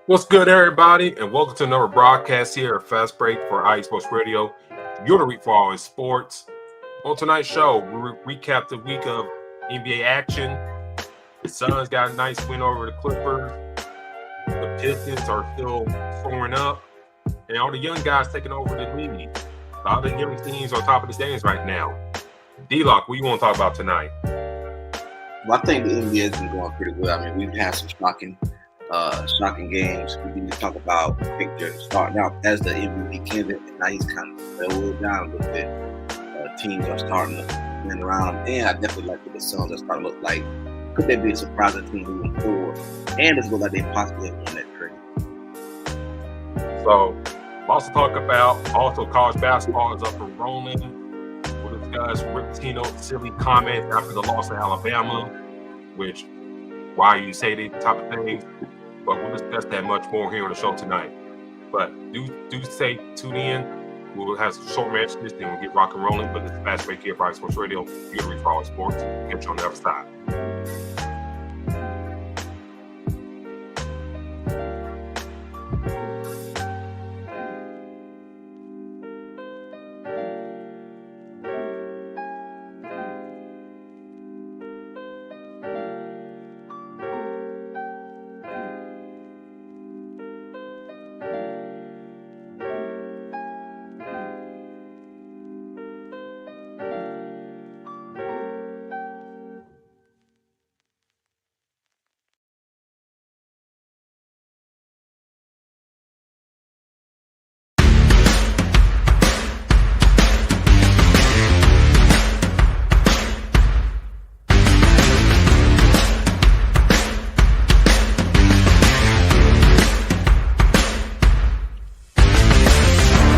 What's good, everybody, and welcome to another broadcast here at Fast Break for IE Sports Radio. You're the week for all his sports. On tonight's show, we recap the week of NBA action. The Suns got a nice win over the Clippers. The Pistons are still soaring up, and all the young guys taking over the league. A lot of the young teams on top of the standings right now. D-Locke, what you want to talk about tonight? Well, I think the NBA has been going pretty well. I mean, we've had some shocking games. We need to talk about Victor starting out as the MVP candidate, and now he's kind of leveled down a little bit. Teams are starting to win around him, and I definitely like what the Suns are starting to look like. Could they be a surprising team moving forward? And it's look like they possibly have won that trade. So, we'll also talk about college basketball is up and rolling. We'll discuss Rick Pitino's silly comments after the loss to Alabama, which why you say these type of things, but we'll discuss that much more here on the show tonight. But do stay tuned in. We'll have some short matches, then we'll get rock and rolling. But this is Fast Break here for IE Sports Radio. You're the reach for all sports. Get you on the other side.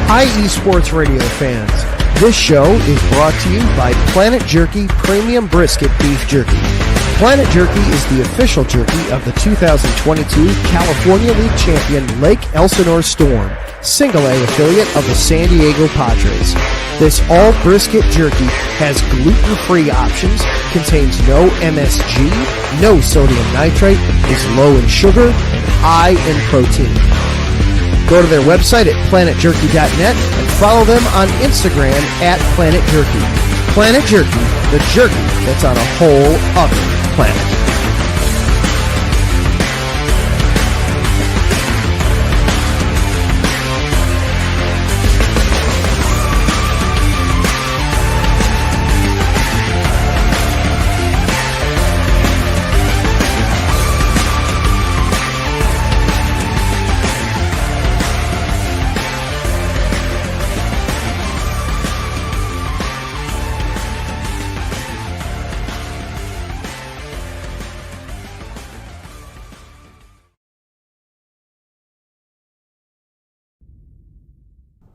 IE Sports Radio fans, this show is brought to you by Planet Jerky Premium Brisket Beef Jerky. Planet Jerky is the official jerky of the 2022 California League champion Lake Elsinore Storm, single-A affiliate of the San Diego Padres. This all-brisket jerky has gluten-free options, contains no MSG, no sodium nitrate, is low in sugar, and high in protein. Go to their website at planetjerky.net and follow them on Instagram at Planet Jerky. Planet Jerky, the jerky that's on a whole other planet.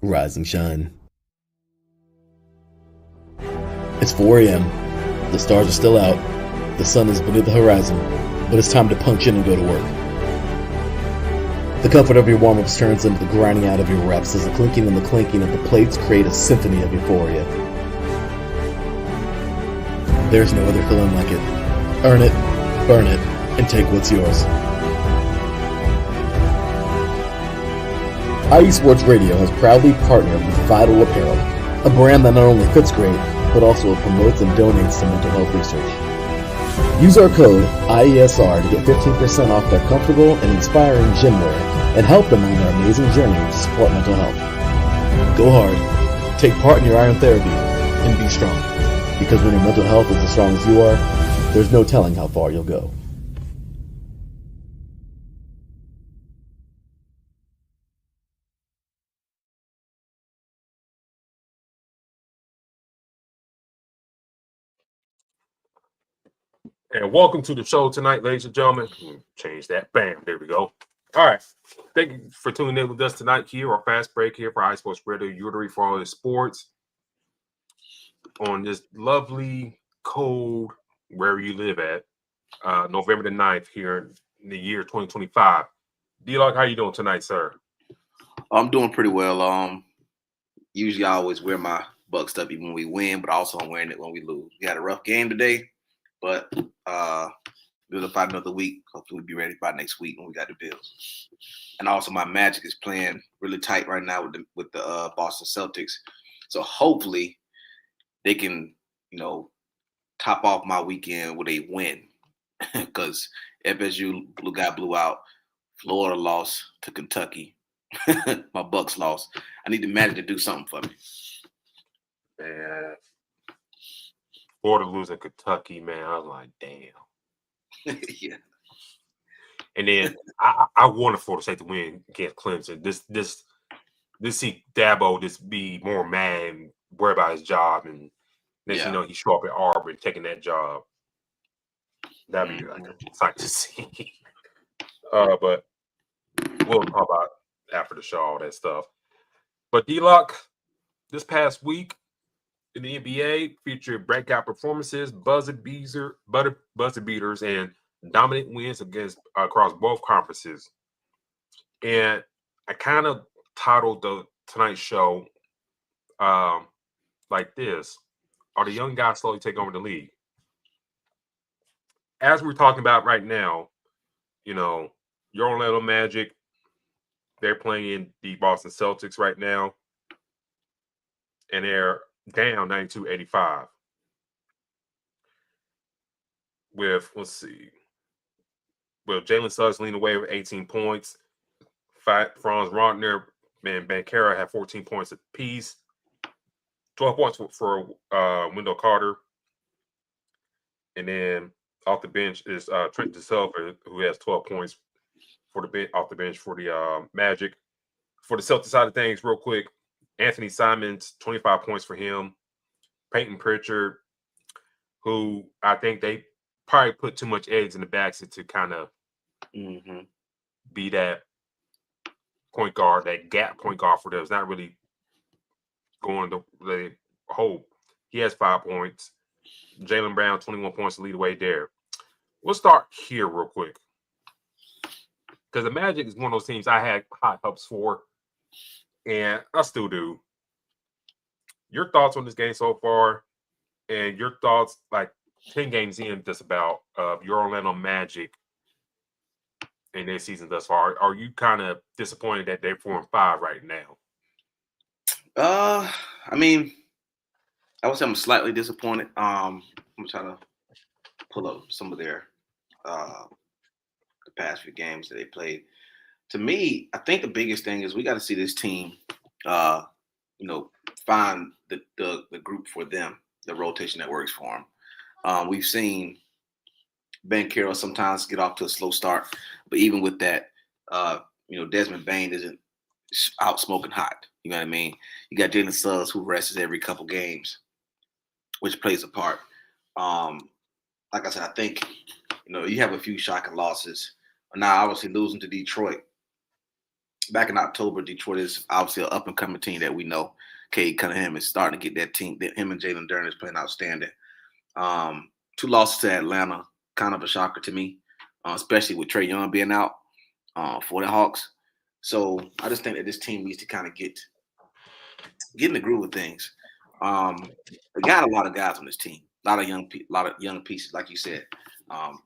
Rise and shine. It's 4 a.m. The stars are still out. The sun is beneath the horizon, but it's time to punch in and go to work. The comfort of your warm-ups turns into the grinding out of your reps as the clinking and the clanking of the plates create a symphony of euphoria. There's no other feeling like it. Earn it, burn it, and take what's yours. IE Sports Radio has proudly partnered with Vital Apparel, a brand that not only fits great, but also promotes and donates to mental health research. Use our code IESR to get 15% off their comfortable and inspiring gym wear and help them on their amazing journey to support mental health. Go hard, take part in your iron therapy, and be strong. Because when your mental health is as strong as you are, there's no telling how far you'll go. And welcome to the show tonight, ladies and gentlemen. Change that. Bam. There we go. All right. Thank you for tuning in with us tonight here on Fast Break here for IE Sports Radio. You're the reach for all the sports on this lovely, cold, wherever you live at, November the 9th here in the year 2025. D-Locke, how you doing tonight, sir? I'm doing pretty well. Usually I always wear my Buck stuff even when we win, but also I'm wearing it when we lose. We had a rough game today, but build up about another week. Hopefully we'll be ready by next week when we got the Bills. And also my Magic is playing really tight right now with the Boston Celtics. So hopefully they can, top off my weekend with a win. Because FSU blew out. Florida lost to Kentucky. My Bucks lost. I need the Magic to do something for me. Man, Florida losing Kentucky, man. I was like, damn. Yeah. And then I wanted Florida State to win against Clemson. This see Dabo just be more mad and worry about his job, and next you know he show up at Auburn taking that job. That'd be like a sight to see. But we'll talk about after the show all that stuff. But D-Lock, this past week in the NBA featured breakout performances, buzzer beaters, and dominant wins across both conferences. And I kind of titled tonight's show like this: are the young guys slowly taking over the league? As we're talking about right now, your Orlando Magic, they're playing the Boston Celtics right now, and they're down 92-85. With, Jalen Suggs leading away with 18 points. Franz Wagner and Banchero have 14 points apiece. 12 points for Wendell Carter. And then off the bench is Trent DeSilva, who has 12 points off the bench for the Magic. For the Celtics side of things, real quick, Anthony Simons, 25 points for him. Peyton Pritchard, who I think they probably put too much eggs in the basket to kind of be that point guard, that gap point guard for them. It's not really going to the hope. He has 5 points. Jaylen Brown, 21 points to lead the way there. We'll start here real quick, because the Magic is one of those teams I had high hopes for, and I still do. Your thoughts on this game so far, and your thoughts, like 10 games in, just about your Orlando Magic in their season thus far. Are you kind of disappointed that they're 4-5 right now? I mean, I would say I'm slightly disappointed. I'm trying to pull up some of their the past few games that they played. To me, I think the biggest thing is we got to see this team, find the group for them, the rotation that works for them. We've seen Banchero sometimes get off to a slow start, but even with that, Desmond Bane isn't out smoking hot. You know what I mean? You got Jalen Suggs, who rests every couple games, which plays a part. Like I said, I think, you have a few shocking losses. Now, obviously, losing to Detroit. Back in October, Detroit is obviously an up-and-coming team that we know. Cade Cunningham is starting to get that team. Him and Jalen Duren is playing outstanding. 2 losses to Atlanta, kind of a shocker to me, especially with Trae Young being out for the Hawks. So I just think that this team needs to kind of get in the groove of things. They got a lot of guys on this team, a lot of young pieces, like you said. All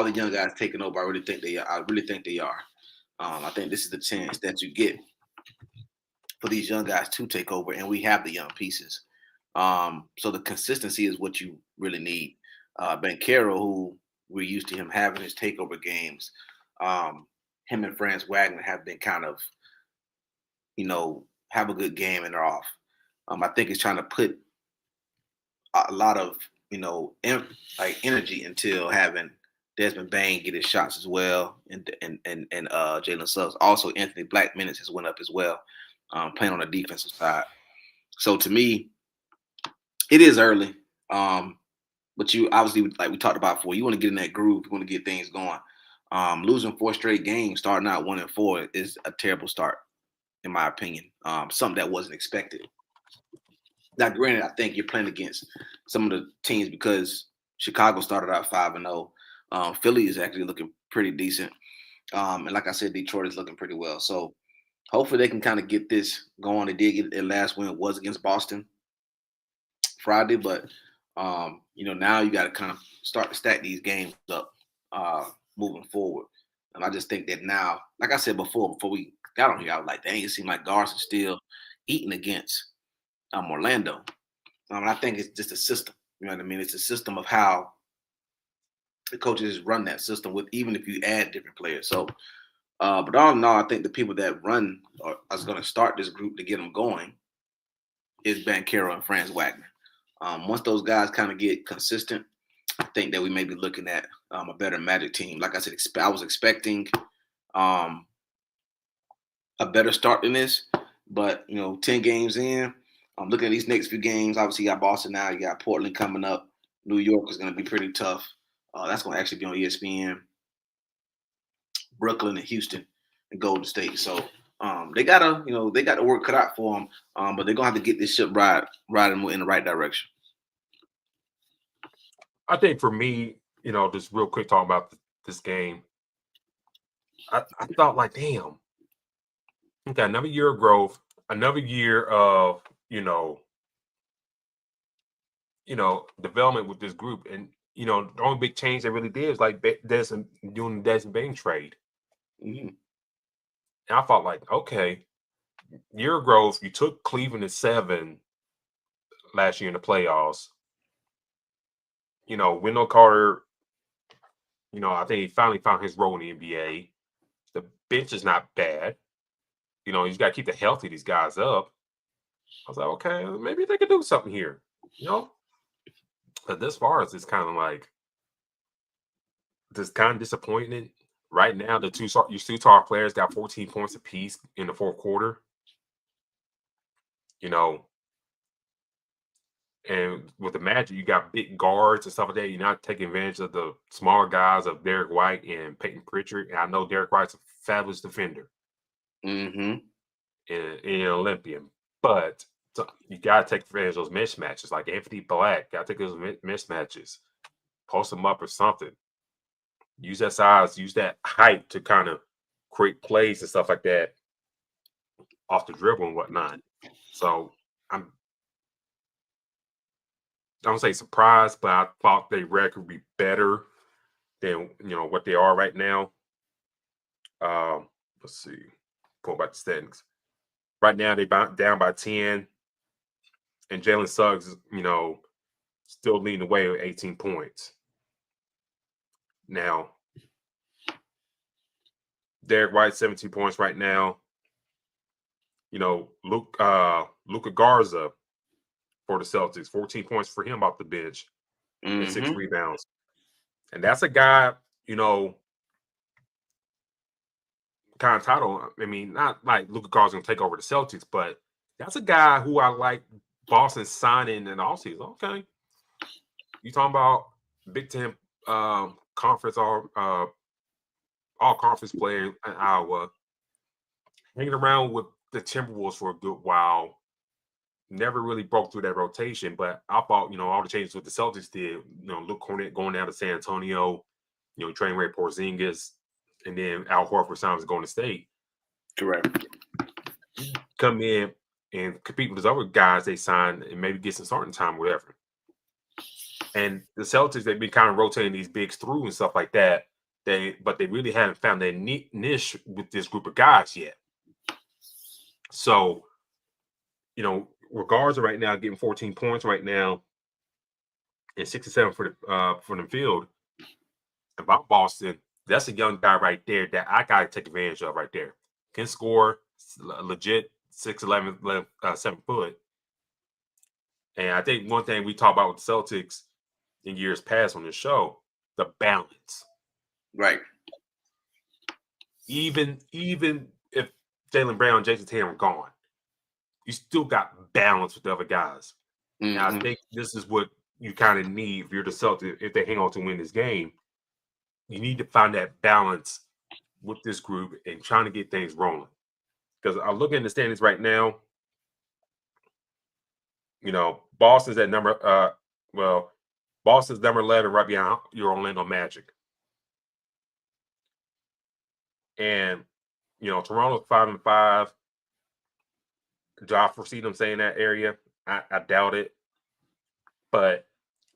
the young guys taking over. I really think they are. I think this is the chance that you get for these young guys to take over, and we have the young pieces. So the consistency is what you really need. Banchero, who we're used to him having his takeover games, him and Franz Wagner have been kind of, have a good game and they're off. I think he's trying to put a lot of, energy into having Desmond Bane get his shots as well, and Jalen Suggs. Also, Anthony Black minutes has went up as well, playing on the defensive side. So to me, it is early. But you obviously, like we talked about before, you want to get in that groove. You want to get things going. Losing 4 straight games, starting out 1-4 is a terrible start, in my opinion. Something that wasn't expected. Now, granted, I think you're playing against some of the teams because Chicago started out 5-0. Philly is actually looking pretty decent. And like I said, Detroit is looking pretty well. So hopefully they can kind of get this going. They did get their last win was against Boston Friday, but Now you got to kind of start to stack these games up moving forward. And I just think that now, like I said before we got on here, I was like, dang, it seems like Garson's still eating against Orlando. And I think it's just a system. You know what I mean? It's a system of how the coaches run that system with, even if you add different players. So, but all in all, I think the people that run or is going to start this group to get them going is Banchero and Franz Wagner. Once those guys kind of get consistent, I think that we may be looking at a better Magic team. Like I said, I was expecting a better start than this, but 10 games in, I'm looking at these next few games. Obviously, you got Boston now, you got Portland coming up. New York is going to be pretty tough. That's going to actually be on ESPN. Brooklyn and Houston and Golden State. So they gotta work cut out for them. But they're gonna have to get this ship riding in the right direction. I think for me, just real quick talking about this game, I thought like, damn, okay, another year of growth, another year of development with this group, and the only big change they really did is like doing the Desmond Bain trade. Mm-hmm. And I thought like, okay, year of growth. You took Cleveland to 7 last year in the playoffs. Wendell Carter, I think he finally found his role in the NBA. The bench is not bad. You just got to keep the healthy these guys up. I was like, okay, maybe they could do something here. But this far as it's kind of like this kind of disappointment. Right now, your two star players got 14 points apiece in the fourth quarter. And with the Magic, you got big guards and stuff like that. You're not taking advantage of the smaller guys of Derek White and Peyton Pritchard. And I know Derek White's a fabulous defender and an Olympian. But you got to take advantage of those mismatches. Like Anthony Black, got to take those mismatches. Post them up or something. Use that size, use that height to kind of create plays and stuff like that off the dribble and whatnot. So I don't say surprised, but I thought their record would be better than what they are right now. Let's see, pull back the standings. Right now they down by 10, and Jalen Suggs, still leading the way with 18 points. Now, Derek White 17 points right now. Luka Garza for the Celtics, 14 points for him off the bench and 6 rebounds. And that's a guy, kind of title. I mean, not like Luka Garza's going to take over the Celtics, but that's a guy who I like Boston signing in the offseason. Okay. You talking about Big Ten conference, all conference player in Iowa, hanging around with the Timberwolves for a good while. Never really broke through that rotation, but I thought, all the changes with the Celtics did, Luke Cornett going down to San Antonio, training Ray Porzingis, and then Al Horford signs going to State. Correct. Come in and compete with those other guys they signed and maybe get some starting time, whatever. And the Celtics, they've been kind of rotating these bigs through and stuff like that. But they really haven't found their niche with this group of guys yet. So, Garza right now getting 14 points right now and 67 for the field. About Boston, that's a young guy right there that I got to take advantage of right there. Can score, legit 6'11", 7 foot. And I think one thing we talk about with the Celtics in years past on this show, the balance. Right. Even if Jaylen Brown and Jason Tatum are gone, you still got balance with the other guys. And I think this is what you kind of need if you're the Celtics, if they hang on to win this game. You need to find that balance with this group and trying to get things rolling. Because I'm looking at the standings right now. Boston's at Boston's number 11 right behind your Orlando Magic. And, Toronto's 5-5. Do I foresee them staying in that area? I doubt it. But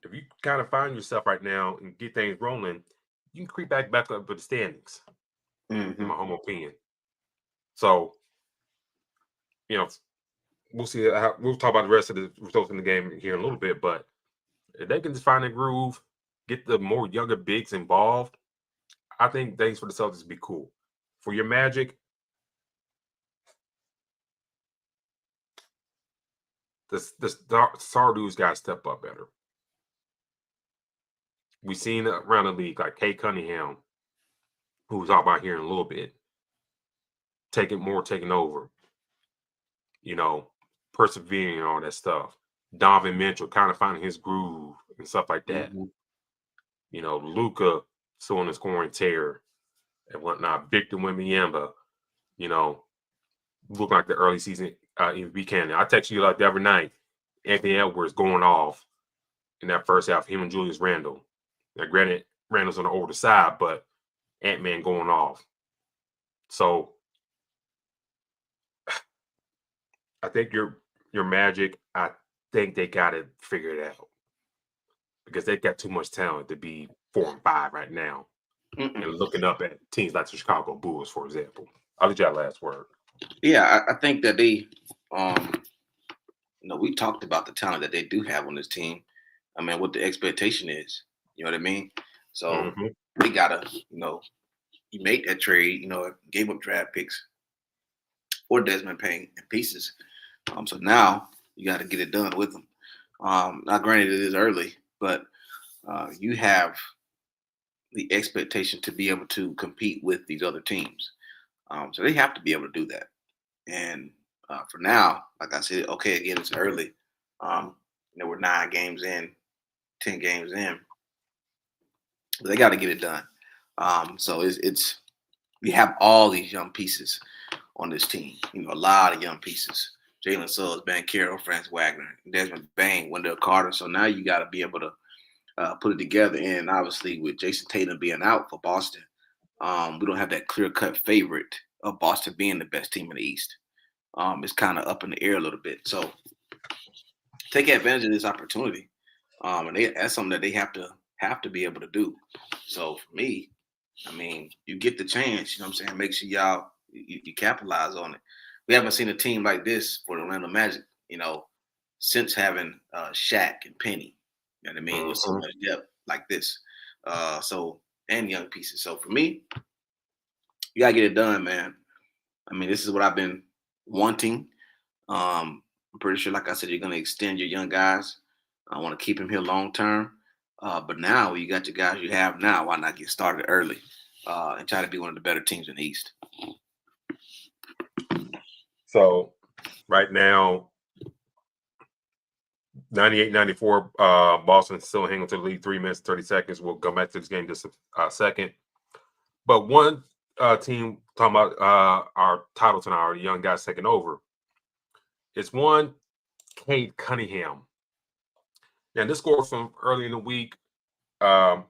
if you kind of find yourself right now and get things rolling, you can creep back up with the standings, in my humble opinion. So, we'll see. We'll talk about the rest of the results in the game here in a little bit, but if they can just find a groove, get the more younger bigs involved, I think things for the Celtics would be cool. For your Magic, the star dudes got to step up better. We've seen around the league like Kay Cunningham, who we'll talk about here in a little bit, taking over, persevering and all that stuff. Donovan Mitchell kind of finding his groove and stuff like that. Luka still on the scoring tear and whatnot. Victor Wembanyama, look like the early season MVP candidate. I text you like the other night, Anthony Edwards going off in that first half, him and Julius Randle. Now, granted, Randle's on the older side, but Ant-Man going off. So I think your Magic, I think they got it figured out because they got too much talent to be 4 and 5 right now. And looking up at teams like the Chicago Bulls, for example. I'll let you have last word. Yeah, I think that they, we talked about the talent that they do have on this team. I mean, what the expectation is, you know what I mean? So they gotta, you make that trade, gave up draft picks or Desmond Payne in pieces. So now you got to get it done with them. Now, granted, it is early, but you have the expectation to be able to compete with these other teams. So they have to be able to do that. And for now, like I said, okay, again, it's early. We're 9 games in, 10 games in. But they got to get it done. So it's we have all these young pieces on this team. A lot of young pieces. Jalen Suggs, Ben Carroll, Franz Wagner, Desmond Bane, Wendell Carter. So now you got to be able to put it together. And obviously with Jason Tatum being out for Boston, we don't have that clear-cut favorite of Boston being the best team in the East. It's kind of up in the air a little bit. So take advantage of this opportunity. And that's something that they have to be able to do. So for me, I mean, you get the chance, make sure y'all you capitalize on it. We haven't seen a team like this for the Orlando Magic, since having Shaq and Penny. You know what I mean? With so much depth like this. And young pieces. So for me, you gotta get it done, man. I mean, this is what I've been wanting. I'm pretty sure, like I said, you're gonna extend your young guys. I want to keep them here long term. But now you got your guys you have now. Why not get started early and try to be one of the better teams in the East? So right now, 98-94, Boston still hanging to the lead 3 minutes, 30 seconds. We'll go back to this game just a second. But one team talking about our title tonight, our young guys taking over. It's one, Cade Cunningham. Now, this score from early in the week, the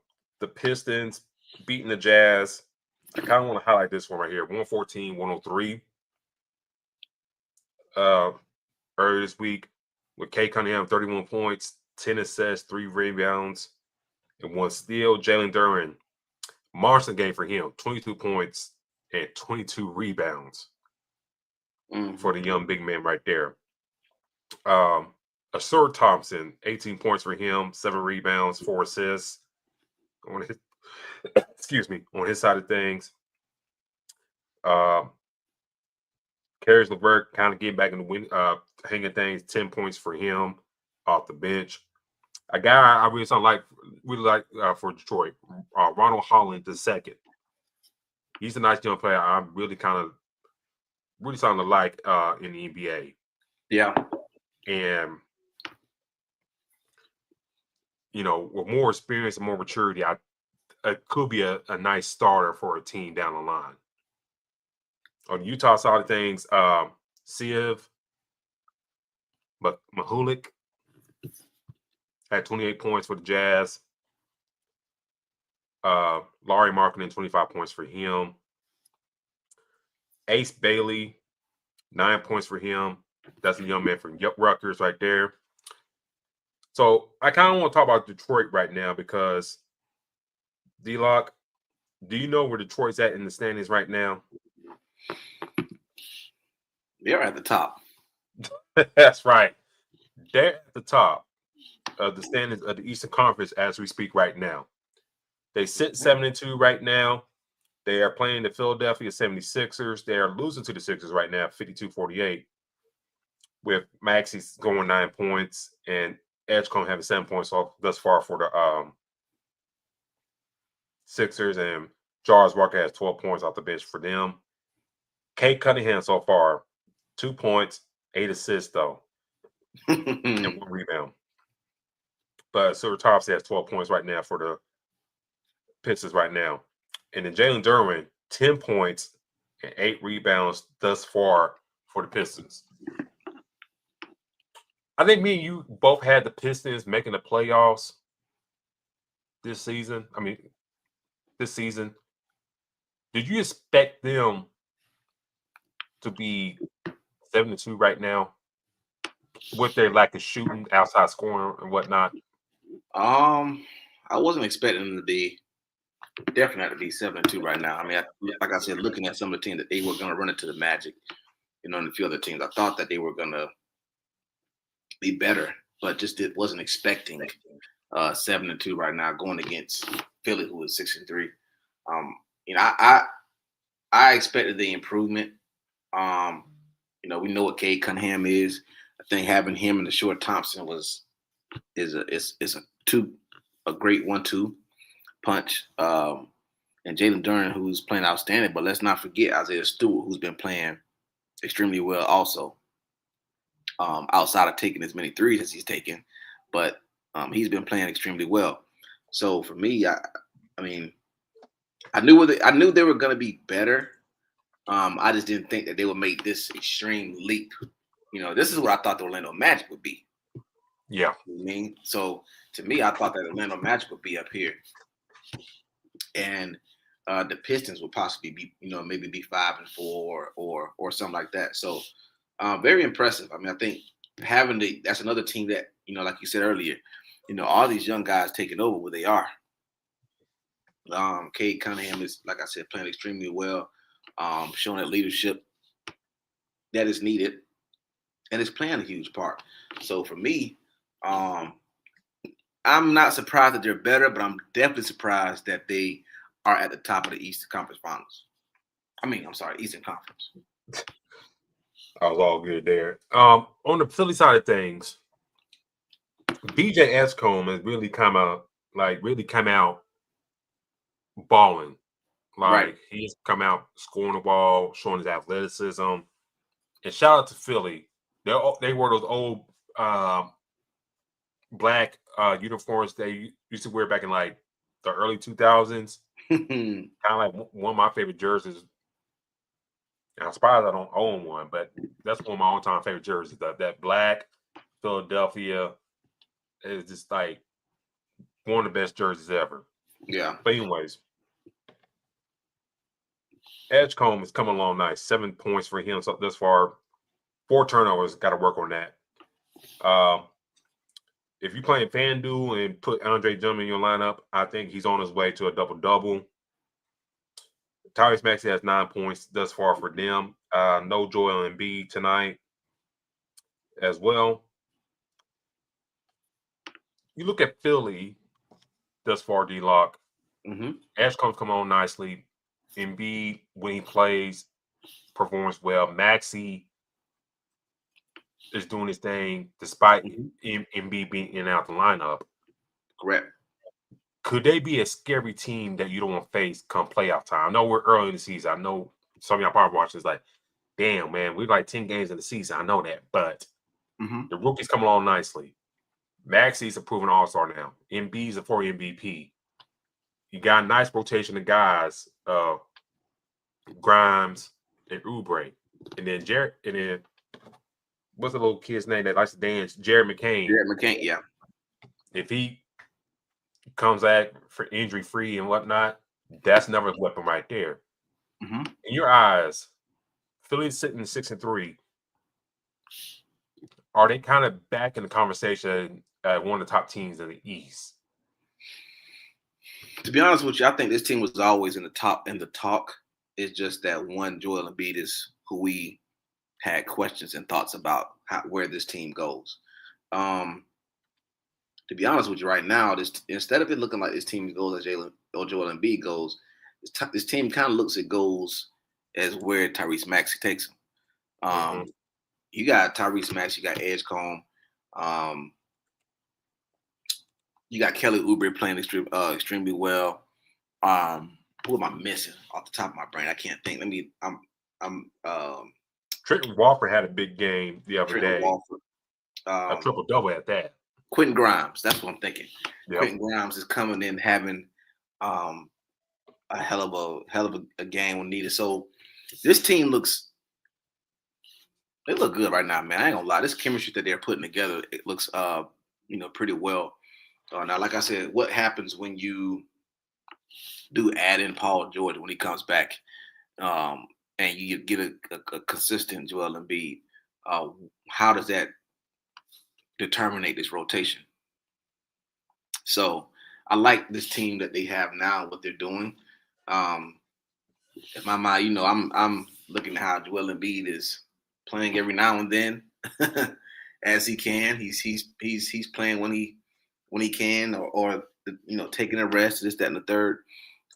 Pistons beating the Jazz. I kind of want to highlight this one right here, 114-103. Earlier this week with Cade Cunningham, 31 points, 10 assists, 3 rebounds, and 1 steal. Jalen Duren, monster game for him, 22 points and 22 rebounds for the young big man right there. Asur Thompson, 18 points for him, 7 rebounds, 4 assists. On his, on his side of things. Caris LeVert kind of getting back in the win, hanging things, 10 points for him off the bench. A guy I really like for Detroit, Ronald Holland II. He's a nice young player. I'm really starting to like in the NBA. Yeah. And with more experience and more maturity, it could be a nice starter for a team down the line. On the Utah side of things, Siev Mahulik had 28 points for the Jazz. Laurie Markkinen, 25 points for him. Ace Bailey, 9 points for him. That's a young man from Rutgers right there. So I kind of want to talk about Detroit right now because D-Lock, do you know where Detroit's at in the standings right now? They're at the top. That's right. They're at the top of the standings of the Eastern Conference as we speak right now. They sit 7-2 right now. They are playing the Philadelphia 76ers. They are losing to the Sixers right now, 52-48, with Maxey scoring 9 points and Edgecombe having 7 points thus far for the Sixers, and Jarvis Walker has 12 points off the bench for them. Kate Cunningham so far, 2 points, 8 assists though, and 1 rebound. But Silver Thompson has 12 points right now for the Pistons right now. And then Jalen Duren, 10 points and 8 rebounds thus far for the Pistons. I think me and you both had the Pistons making the playoffs this season. Did you expect them to be 7-2 right now with their lack of shooting, outside scoring, and whatnot? I wasn't expecting them to be definitely 7-2 right now. I mean, like I said, looking at some of the teams that they were going to run into the Magic, and a few other teams, I thought that they were going to be better, but just wasn't expecting 7-2 right now going against Philly, who is 6-3. I expected the improvement. We know what Cade Cunningham is. I think having him and the Short Thompson is a great 1-2 punch. And Jalen Duren, who's playing outstanding, but let's not forget Isaiah Stewart, who's been playing extremely well also. Outside of taking as many threes as he's taken, but he's been playing extremely well. So for me, I knew they were going to be better. I just didn't think that they would make this extreme leap. This is what I thought the Orlando Magic would be. Yeah. So to me, I thought that Orlando Magic would be up here, and the Pistons would possibly be, maybe be 5-4 or something like that. So very impressive. I think that's another team that, like you said earlier, all these young guys taking over where they are. Cade Cunningham is, like I said, playing extremely well, showing that leadership that is needed, and it's playing a huge part. So for me, I'm not surprised that they're better, but I'm definitely surprised that they are at the top of the Eastern Conference Finals. Eastern Conference. I was all good there. On the Philly side of things, BJ Edgecombe has really come out balling. Right. He's come out scoring the ball, showing his athleticism. And shout out to Philly. They wore those old black uniforms they used to wear back in like the early 2000s. Kind of like one of my favorite jerseys. I'm surprised I don't own one, but that's one of my all-time favorite jerseys. That black Philadelphia is just like one of the best jerseys ever. Yeah. But anyways, Edgecombe is coming along nice. 7 points for him thus far. 4 turnovers. Got to work on that. If you're playing FanDuel and put Andre Drummond in your lineup, I think he's on his way to a double-double. Tyrese Maxey has 9 points thus far for them. No Joel Embiid tonight as well. You look at Philly thus far, D-Lock. Mm-hmm. Edgecombe's come on nicely. Embiid, when he plays, performs well. Maxey is doing his thing despite Embiid being in and out the lineup. Correct. Could they be a scary team that you don't want to face come playoff time? I know we're early in the season. I know some of y'all probably watching is like, damn, man, we're like 10 games in the season. I know that. But the rookies come along nicely. Maxey's a proven all-star now. Embiid's a 4 MVP. You got a nice rotation of guys, Grimes and Oubre. And then what's the little kid's name that likes to dance? Jared McCain. Jared McCain, yeah. If he comes back for injury-free and whatnot, that's another weapon right there. In your eyes, Philly's sitting 6-3. Are they kind of back in the conversation one of the top teams in the East. To be honest with you, I think this team was always in the talk. It's just that one Joel Embiid is who we had questions and thoughts about where this team goes. To be honest with you, right now, instead of it looking like this team goes as Joel Embiid goes, this team kind of looks at goes as where Tyrese Maxey takes him. You got Tyrese Maxey, you got Edgecombe, you got Kelly Oubre playing extremely well. Who am I missing off the top of my brain? I can't think. Trenton Walford had a big game the other day. A triple-double at that. Quentin Grimes, that's what I'm thinking. Yep. Quentin Grimes is coming in having a hell of a game when needed. So this team look good right now, man. I ain't gonna lie. This chemistry that they're putting together, it looks pretty well. Now, like I said, what happens when you do add in Paul George when he comes back, and you get a consistent Joel Embiid? How does that determine this rotation? So I like this team that they have now, what they're doing. In my mind, I'm looking at how Joel Embiid is playing every now and then as he can. He's playing when he can, or taking a rest, this, that, and the third.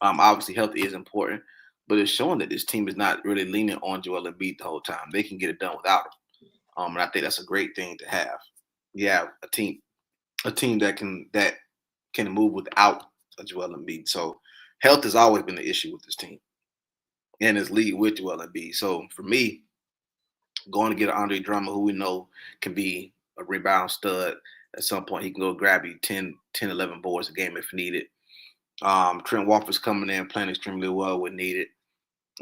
Obviously, health is important, but it's showing that this team is not really leaning on Joel Embiid the whole time. They can get it done without him, and I think that's a great thing to have. You have a team that can move without a Joel Embiid. So health has always been the issue with this team, and his lead with Joel Embiid. So for me, going to get an Andre Drummond, who we know can be a rebound stud. At some point, he can go grab you 10, 11 boards a game if needed. Trent Walford's coming in, playing extremely well when needed.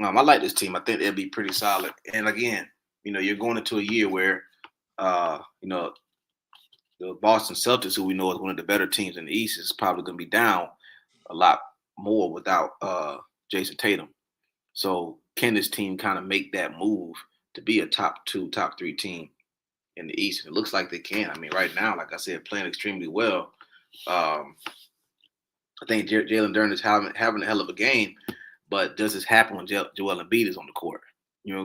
I like this team. I think they'll be pretty solid. And again, you're going into a year where, the Boston Celtics, who we know is one of the better teams in the East, is probably going to be down a lot more without Jason Tatum. So can this team kind of make that move to be a top 2, top 3 team in the East? And it looks like they can. I mean, right now, like I said, playing extremely well. I think Jalen Duren is having a hell of a game, but does this happen when Joel Embiid is on the court?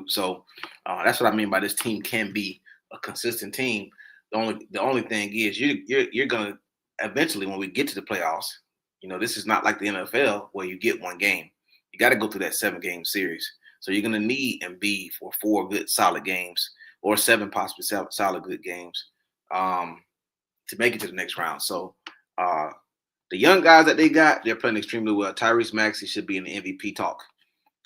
So that's what I mean by this team can be a consistent team. The only thing is you're gonna eventually, when we get to the playoffs, this is not like the NFL where you get one game. You got to go through that 7-game series. So you're gonna need Embiid for 4 good solid games, or 7 possibly solid good games, to make it to the next round. So the young guys that they got, they're playing extremely well. Tyrese Maxey should be in the MVP talk.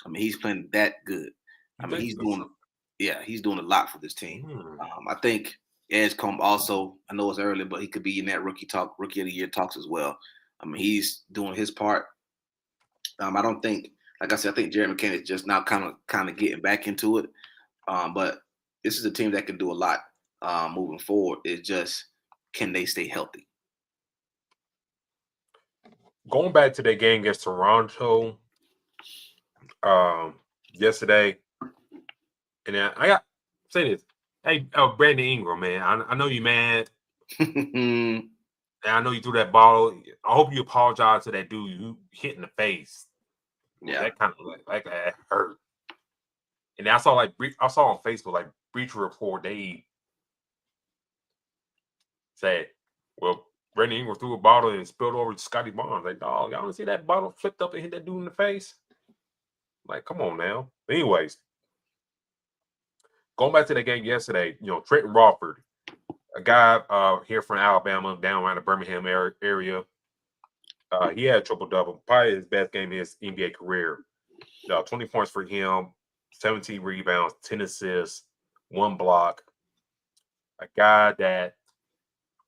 I mean, he's playing that good. I mean, he's doing a lot for this team. I think Edgecombe also, I know it's early, but he could be in that rookie of the year talks as well. I mean, he's doing his part. I don't think, like I said, I think Jared McCann is just now kind of getting back into it. But this is a team that can do a lot moving forward. It's just, can they stay healthy? Going back to that game against Toronto yesterday, and I got to say this. Hey, Brandon Ingram, man, I know you mad. And I know you threw that ball. I hope you apologize to that dude you hit in the face. Yeah, that kind of like that hurt. And I saw on Facebook, like Bleacher Report, they said, well, Brandon Ingram threw a bottle and spilled over to Scotty Barnes. Like, dog, y'all don't see that bottle flipped up and hit that dude in the face? Like, come on now. But anyways, going back to the game yesterday, Trenton Walford, a guy here from Alabama, down around the Birmingham area. He had a triple-double, probably his best game in his NBA career. 20 points for him, 17 rebounds, 10 assists, 1 block. A guy that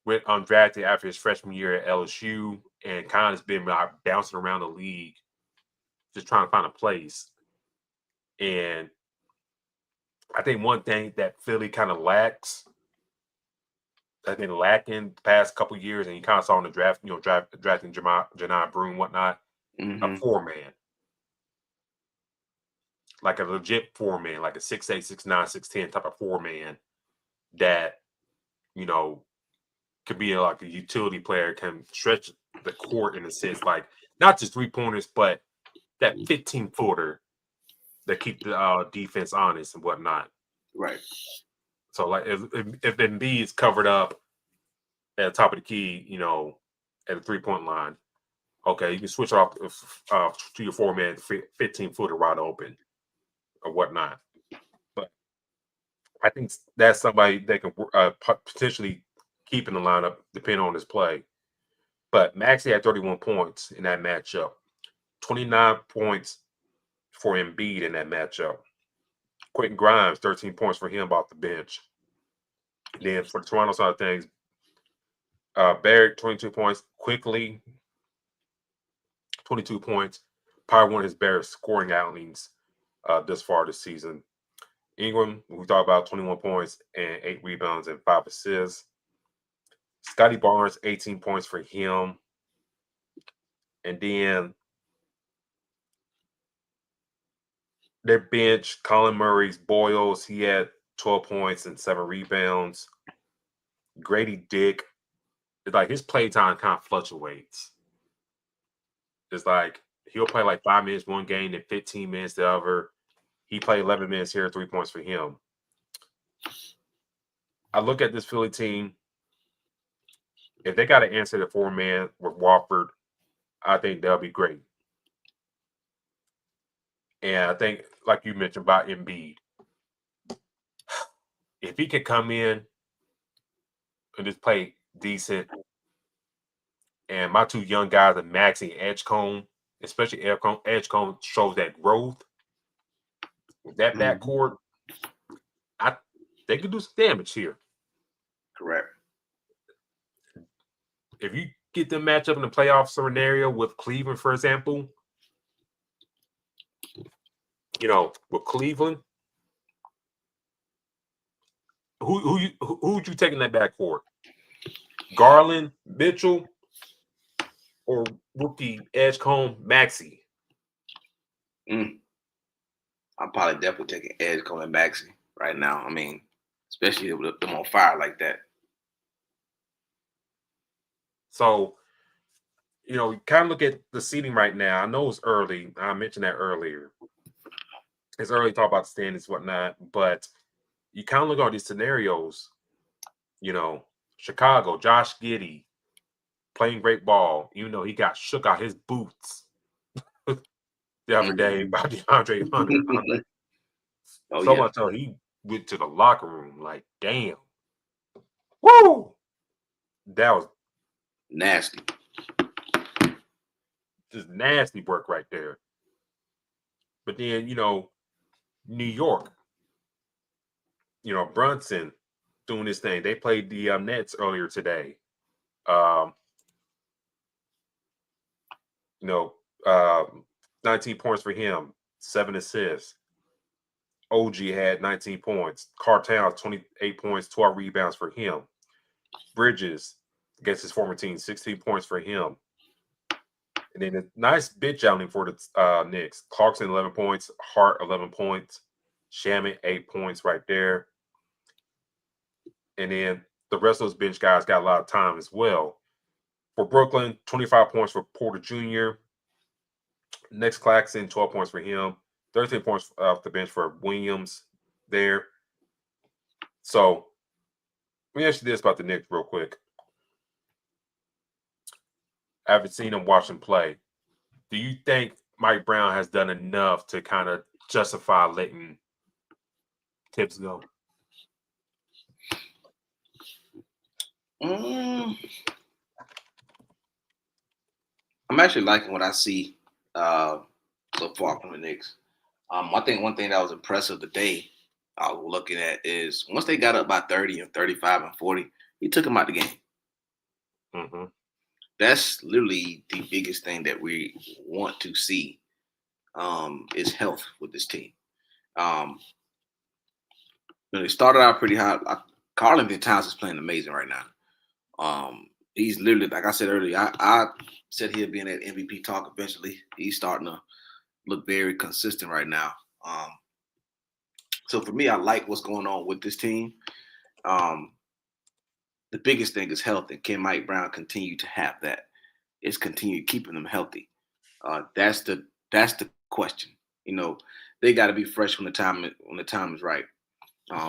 went undrafted after his freshman year at LSU and kind of has been bouncing around the league, just trying to find a place. And I think one thing that Philly kind of lacks, that's been lacking the past couple of years, and you kind of saw in the draft, drafting Janai Broome, whatnot, a 4-man. Like a legit 4-man, like a 6'8", 6'9", 6'10" type of 4-man that, could be like a utility player, can stretch the court in a sense, like not just 3-pointers, but that 15-footer that keep the defense honest and whatnot. Right. So like if Embiid is covered up at the top of the key, you know, at the 3-point line, okay, you can switch off to your 4-man 15-footer wide open or whatnot. But I think that's somebody that can potentially keep in the lineup depending on his play. But Maxey had 31 points in that matchup, 29 points for Embiid in that matchup. Quentin Grimes, 13 points for him off the bench. And then for the Toronto side of things, Barrett, 22 points. Quickly, 22 points. Probably one of his better scoring outings this far this season. Ingram, we talked about 21 points and 8 rebounds and 5 assists. Scotty Barnes, 18 points for him. And then their bench, Colin Murray's Boyles, he had 12 points and 7 rebounds. Grady Dick, it's like his play time kind of fluctuates. It's like he'll play like 5 minutes one game and 15 minutes the other. He played 11 minutes here, 3 points for him. I look at this Philly team. If they got to answer the 4-man with Wofford, I think they'll be great. And I think, like you mentioned about Embiid, if he could come in and just play decent, and my 2 young guys are Maxey and Edgecombe, especially Edgecombe shows that growth with that backcourt, they could do some damage here. Correct. If you get them match up in the playoff scenario with Cleveland, for example, you know, with Cleveland, who would you take in that backcourt? Garland, Mitchell, or rookie Edgecombe, Maxey? I'm probably definitely taking Edgecombe and Maxey right now. I mean, especially with them on fire like that. So, you know, kind of look at the seating right now. I know it's early. I mentioned that earlier. It's early to talk about the standings, whatnot, but you kind of look at all these scenarios. You know, Chicago, Josh Giddey, playing great ball, even though he got shook out his boots the other day by DeAndre Hunter. Much so he went to the locker room like, damn. Woo! That was nasty. Just nasty work right there. But then, you know, New York, you know, Brunson doing this thing. They played the Nets earlier today. 19 points for him, 7 assists. OG had 19 points. Cartel, 28 points, 12 rebounds for him. Bridges against his former team, 16 points for him. And then a nice bench outing for the Knicks. Clarkson, 11 points. Hart, 11 points. Shaman, 8 points right there. And then the rest of those bench guys got a lot of time as well. For Brooklyn, 25 points for Porter Jr. Next Claxton, 12 points for him. 13 points off the bench for Williams there. So let me ask you this about the Knicks real quick. I haven't seen him watch him play. Do you think Mike Brown has done enough to kind of justify letting Tibbs go? I'm actually liking what I see so far from the Knicks. I think one thing that was impressive today I was looking at is once they got up by 30 and 35 and 40, he took them out the game. Mm-hmm. That's literally the biggest thing that we want to see is health with this team. They started out pretty high. Karl-Anthony Towns is playing amazing right now. He's literally, like I said earlier, I said he'll be in that MVP talk eventually. He's starting to look very consistent right now. So for me, I like what's going on with this team. the biggest thing is health, and can Mike Brown continue to have that? It's continue keeping them healthy. That's the question. They got to be fresh when the time is right.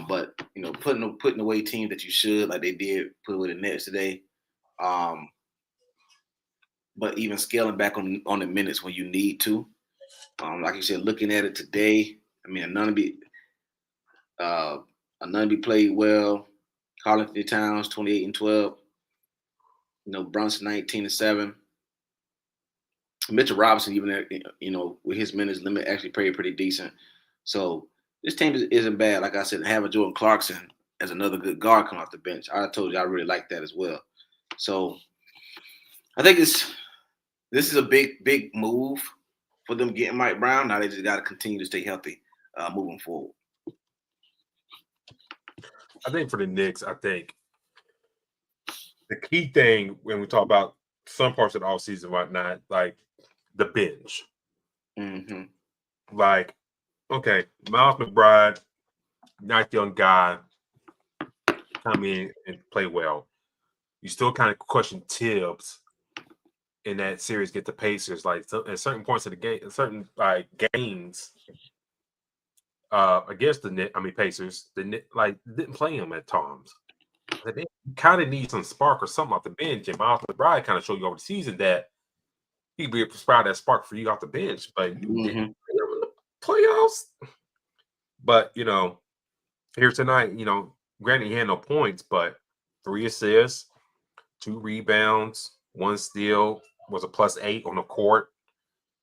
But putting away teams that you should, like they did put away the Nets today. But even scaling back on the minutes when you need to. Like you said, looking at it today, I mean, Anunoby played well. Karl-Anthony Towns 28 and 12. Brunson 19 and 7. Mitchell Robinson, even with his minutes limit, actually played pretty decent. So this team isn't bad. Like I said, having Jordan Clarkson as another good guard come off the bench, I told you I really like that as well. So I think this is a big move for them getting Mike Brown. Now they just got to continue to stay healthy moving forward. I think for the Knicks, I think the key thing when we talk about some parts of the offseason and whatnot, like the bench. Mm-hmm. Like, okay, Miles McBride, nice young guy, come in and play well. You still kind of question Tibbs in that series get the Pacers. Like at certain points of the game, certain games against the Pacers, didn't play him at times. They kind of need some spark or something off the bench. And Miles McBride kind of showed you over the season that he'd be able to sprout that spark for you off the bench. But you didn't play him in the playoffs. But here tonight, granted he had no points, but 3 assists, 2 rebounds, 1 steal, was a +8 on the court.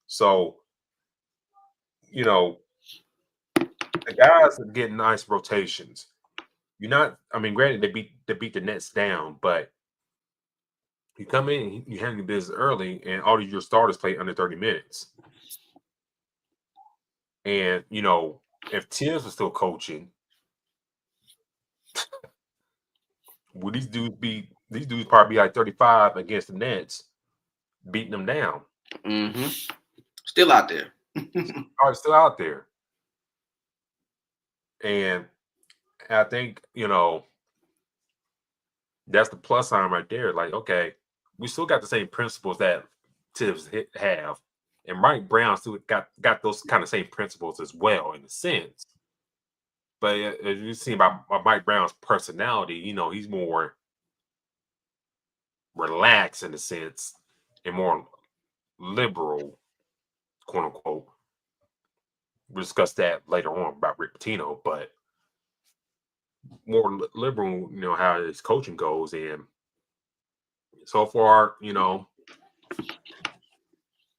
So, the guys are getting nice rotations. Granted they beat the Nets down, but you come in, you handle your business early, and all of your starters play under 30 minutes. And if Tibbs was still coaching, would these dudes probably be like 35 against the Nets, beating them down? Mm-hmm. Still out there. Still out there. And I think, that's the plus sign right there. Like, okay, we still got the same principles that Tibbs have. And Mike Brown still got those kind of same principles as well, in a sense. But as you see by Mike Brown's personality, he's more relaxed in a sense and more liberal, quote unquote. We'll discuss that later on about Rick Pitino, but more liberal, how his coaching goes. And so far,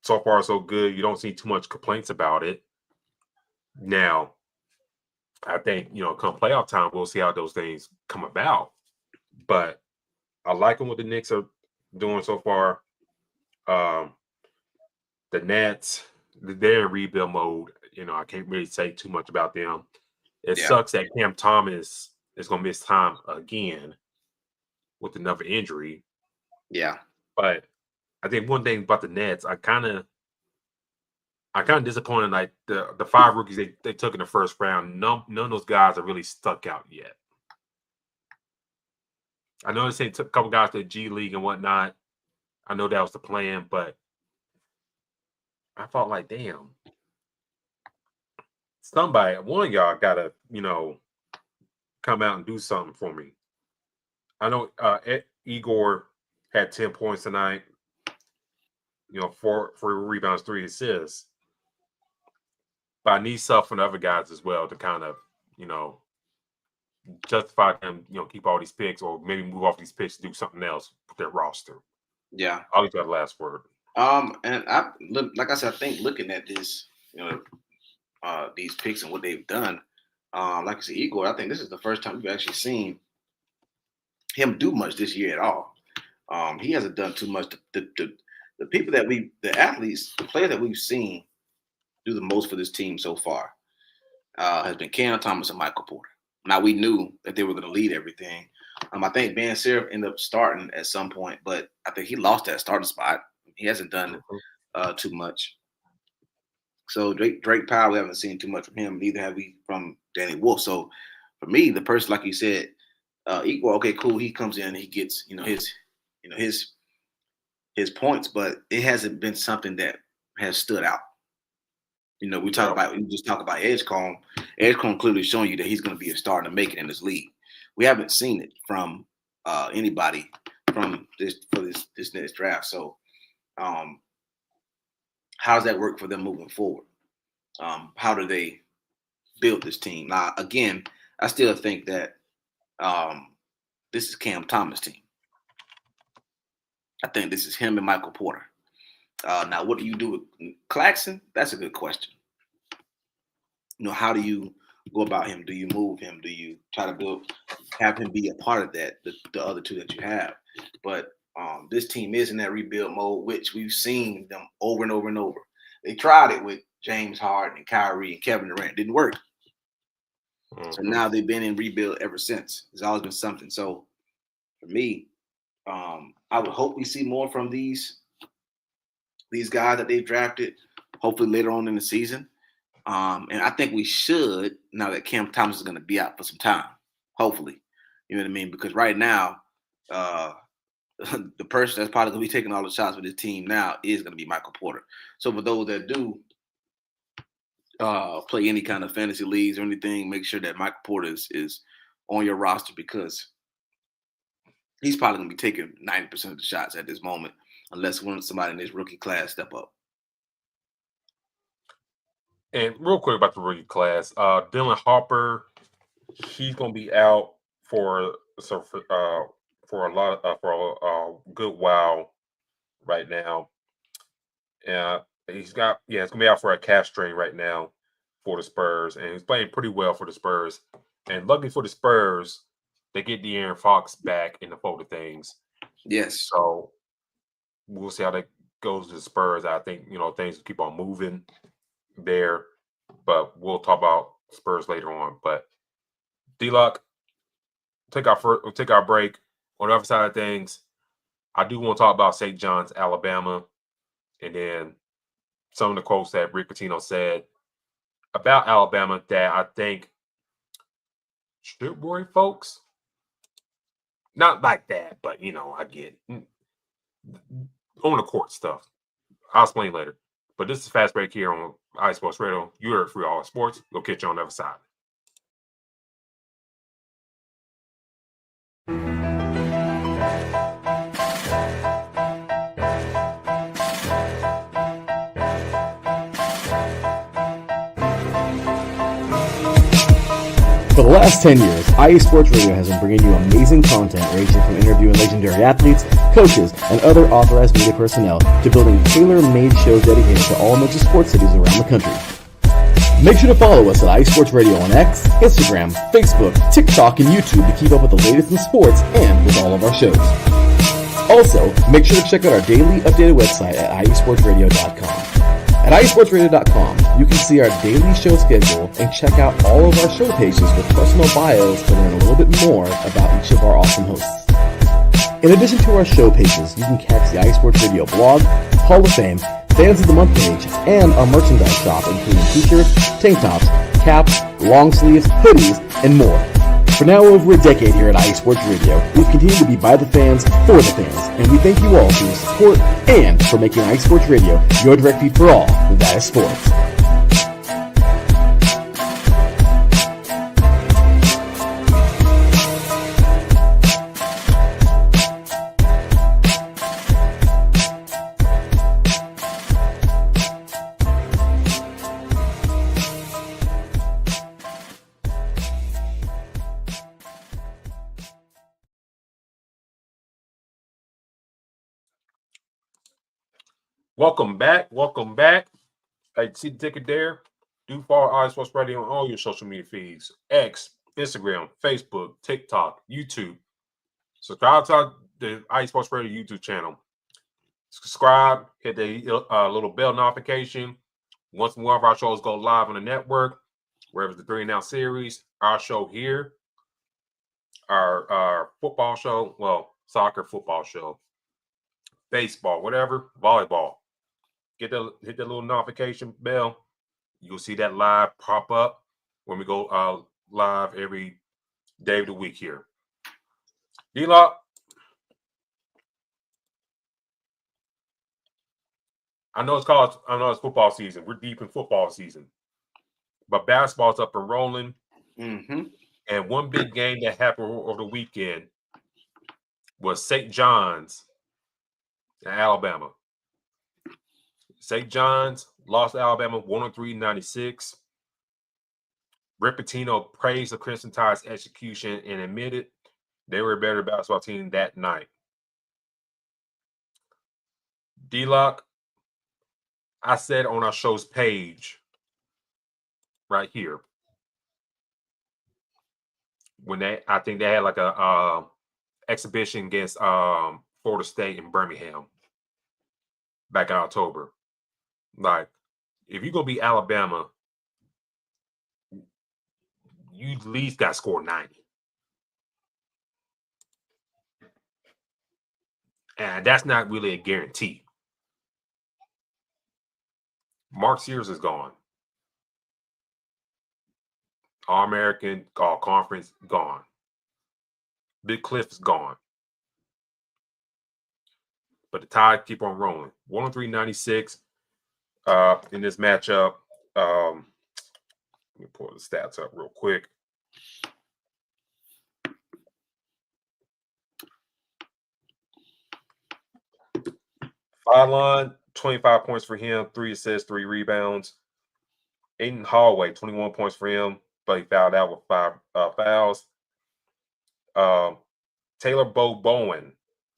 so good. You don't see too much complaints about it. Now, I think, come playoff time, we'll see how those things come about. But I like what the Knicks are doing so far. The Nets, they're in rebuild mode. I can't really say too much about them. It sucks that Cam Thomas is going to miss time again with another injury. Yeah. But I think one thing about the Nets, I kind of disappointed. Like the 5 rookies they took in the first round, none of those guys are really stuck out yet. I know they took a couple guys to the G League and whatnot. I know that was the plan, but I thought like, damn, one of y'all gotta, come out and do something for me. I know Igor had 10 points tonight. 4 rebounds, 3 assists. But I need stuff from the other guys as well to kind of, justify them, keep all these picks or maybe move off these picks to do something else with their roster. Yeah. I'll leave that last word. And like I said, I think looking at this, these picks and what they've done, like I said, Igor, I think this is the first time we've actually seen him do much this year at all. He hasn't done too much. The people the athletes, the players that we've seen do the most for this team so far has been Cam Thomas and Michael Porter. Now, we knew that they were going to lead everything. I think Ben Seraph ended up starting at some point, but I think he lost that starting spot. He hasn't done too much. So Drake Powell, we haven't seen too much from him. Neither have we from Danny Wolf. So for me, the person, like you said, equal. Okay, cool. He comes in, he gets his points, but it hasn't been something that has stood out. We just talk about Edgecombe. Edgecombe clearly showing you that he's going to be a star to make it in this league. We haven't seen it from anybody from this next draft. So, how does that work for them moving forward? How do they build this team? Now, again, I still think that this is Cam Thomas' team. I think this is him and Michael Porter. Now, what do you do with Claxton? That's a good question. How do you go about him? Do you move him? Do you try to have him be a part of that, the other two that you have? But this team is in that rebuild mode, which we've seen them over and over and over. They tried it with James Harden and Kyrie and Kevin Durant. It didn't work. Mm-hmm. So now they've been in rebuild ever since. There's always been something. So for me, I would hope we see more from these guys that they've drafted, hopefully later on in the season. And I think we should, now that Cam Thomas is going to be out for some time, hopefully. You know what I mean? Because right now, the person that's probably going to be taking all the shots with this team now is going to be Michael Porter. So for those that do play any kind of fantasy leagues or anything, make sure that Michael Porter is on your roster, because he's probably going to be taking 90% of the shots at this moment, unless somebody in this rookie class step up. And real quick about the rookie class, Dylan Harper, he's going to be out for a good while right now. It's going to be out for a calf strain right now for the Spurs, and he's playing pretty well for the Spurs. And luckily for the Spurs, they get De'Aaron Fox back in the fold of things. Yes. So we'll see how that goes to the Spurs. I think things will keep on moving there, but we'll talk about Spurs later on. But D-Lock, take our break. On the other side of things, I do want to talk about St. John's, Alabama, and then some of the quotes that Rick Pitino said about Alabama that I think should worry folks. Not like that, but I get on the court stuff. I'll explain later. But this is Fast Break here on iSports Radio. You heard Free All Sports. We'll catch you on the other side. For the last 10 years, IE Sports Radio has been bringing you amazing content ranging from interviewing legendary athletes, coaches, and other authorized media personnel to building tailor-made shows dedicated to all major sports cities around the country. Make sure to follow us at IE Sports Radio on X, Instagram, Facebook, TikTok, and YouTube to keep up with the latest in sports and with all of our shows. Also, make sure to check out our daily updated website at iesportsradio.com. At iesportsradio.com, you can see our daily show schedule and check out all of our show pages with personal bios to learn a little bit more about each of our awesome hosts. In addition to our show pages, you can catch the iSports Radio blog, Hall of Fame, Fans of the Month page, and our merchandise shop, including t-shirts, tank tops, caps, long sleeves, hoodies, and more. For now over a decade here at IE Sports Radio, we've continued to be by the fans, for the fans, and we thank you all for your support and for making IE Sports Radio your direct feed for all that is sports. Welcome back. I see the ticket there. Do follow IE Sports Radio on all your social media feeds: X, Instagram, Facebook, TikTok, YouTube. Subscribe to the IE Sports Radio YouTube channel. Subscribe, hit the little bell notification. Once more of our shows go live on the network, wherever the 3 and Out series, our show here, our football show, soccer, football show, baseball, whatever, volleyball. Hit the little notification bell. You'll see that live pop up when we go live every day of the week here. D-Lock, I know it's football season. We're deep in football season. But basketball's up and rolling. Mm-hmm. And one big game that happened over the weekend was St. John's in Alabama. St. John's lost to Alabama 103-96. Rick Pitino praised the Crimson Tide's execution and admitted they were a better basketball team that night. D-Lock, I said on our show's page right here when I think they had like a exhibition against Florida State in Birmingham back in October. Like, if you're gonna beat Alabama, you at least got to score 90. And that's not really a guarantee. Mark Sears is gone. All-American, all-conference, gone. Big Cliff is gone. But the Tide keep on rolling. 103-96 in this matchup. Let me pull the stats up real quick. Fylon, 25 points for him, 3 assists, 3 rebounds. Aiden Hallway, 21 points for him, but he fouled out with 5 fouls. Taylor Bowen,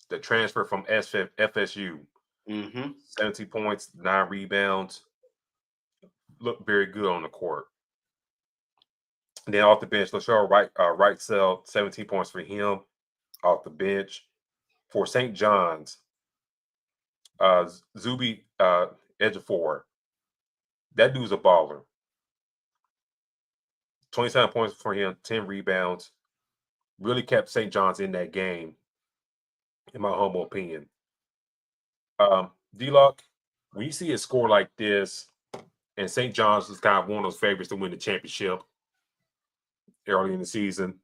the transfer from FSU, 17 points, 9 rebounds. Looked very good on the court. And then off the bench, LaShawn Wrightsell, 17 points for him off the bench. For St. John's, Zuby Ejiofor, that dude's a baller. 27 points for him, 10 rebounds. Really kept St. John's in that game, in my humble opinion. D-Lock, when you see a score like this, and St. John's is kind of one of those favorites to win the championship early in the season,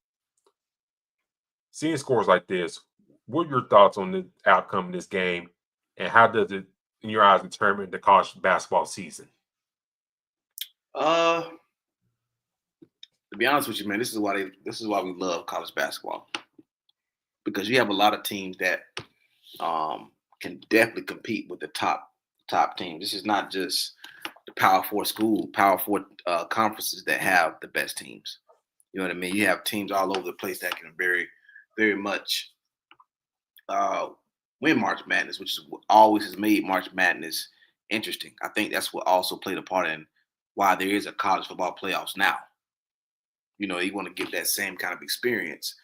seeing scores like this, what are your thoughts on the outcome of this game, and how does it, in your eyes, determine the college basketball season? To be honest with you, man, this is why we love college basketball, because you have a lot of teams that can definitely compete with the top teams. This is not just the Power 4 conferences that have the best teams. You know what I mean? You have teams all over the place that can very, very much win March Madness, which is what always has made March Madness interesting. I think that's what also played a part in why there is a college football playoffs now. You know, you want to get that same kind of experience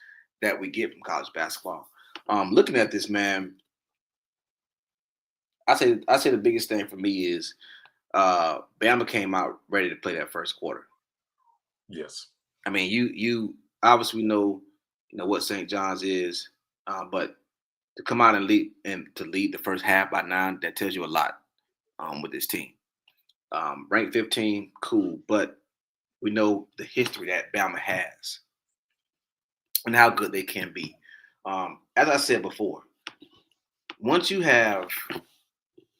that we get from college basketball. Looking at this, man, I say the biggest thing for me is Bama came out ready to play that first quarter. Yes. I mean, you obviously know what St. John's is, but to come out and lead the first half by 9, that tells you a lot with this team. Ranked 15, cool, but we know the history that Bama has and how good they can be. As I said before, once you have,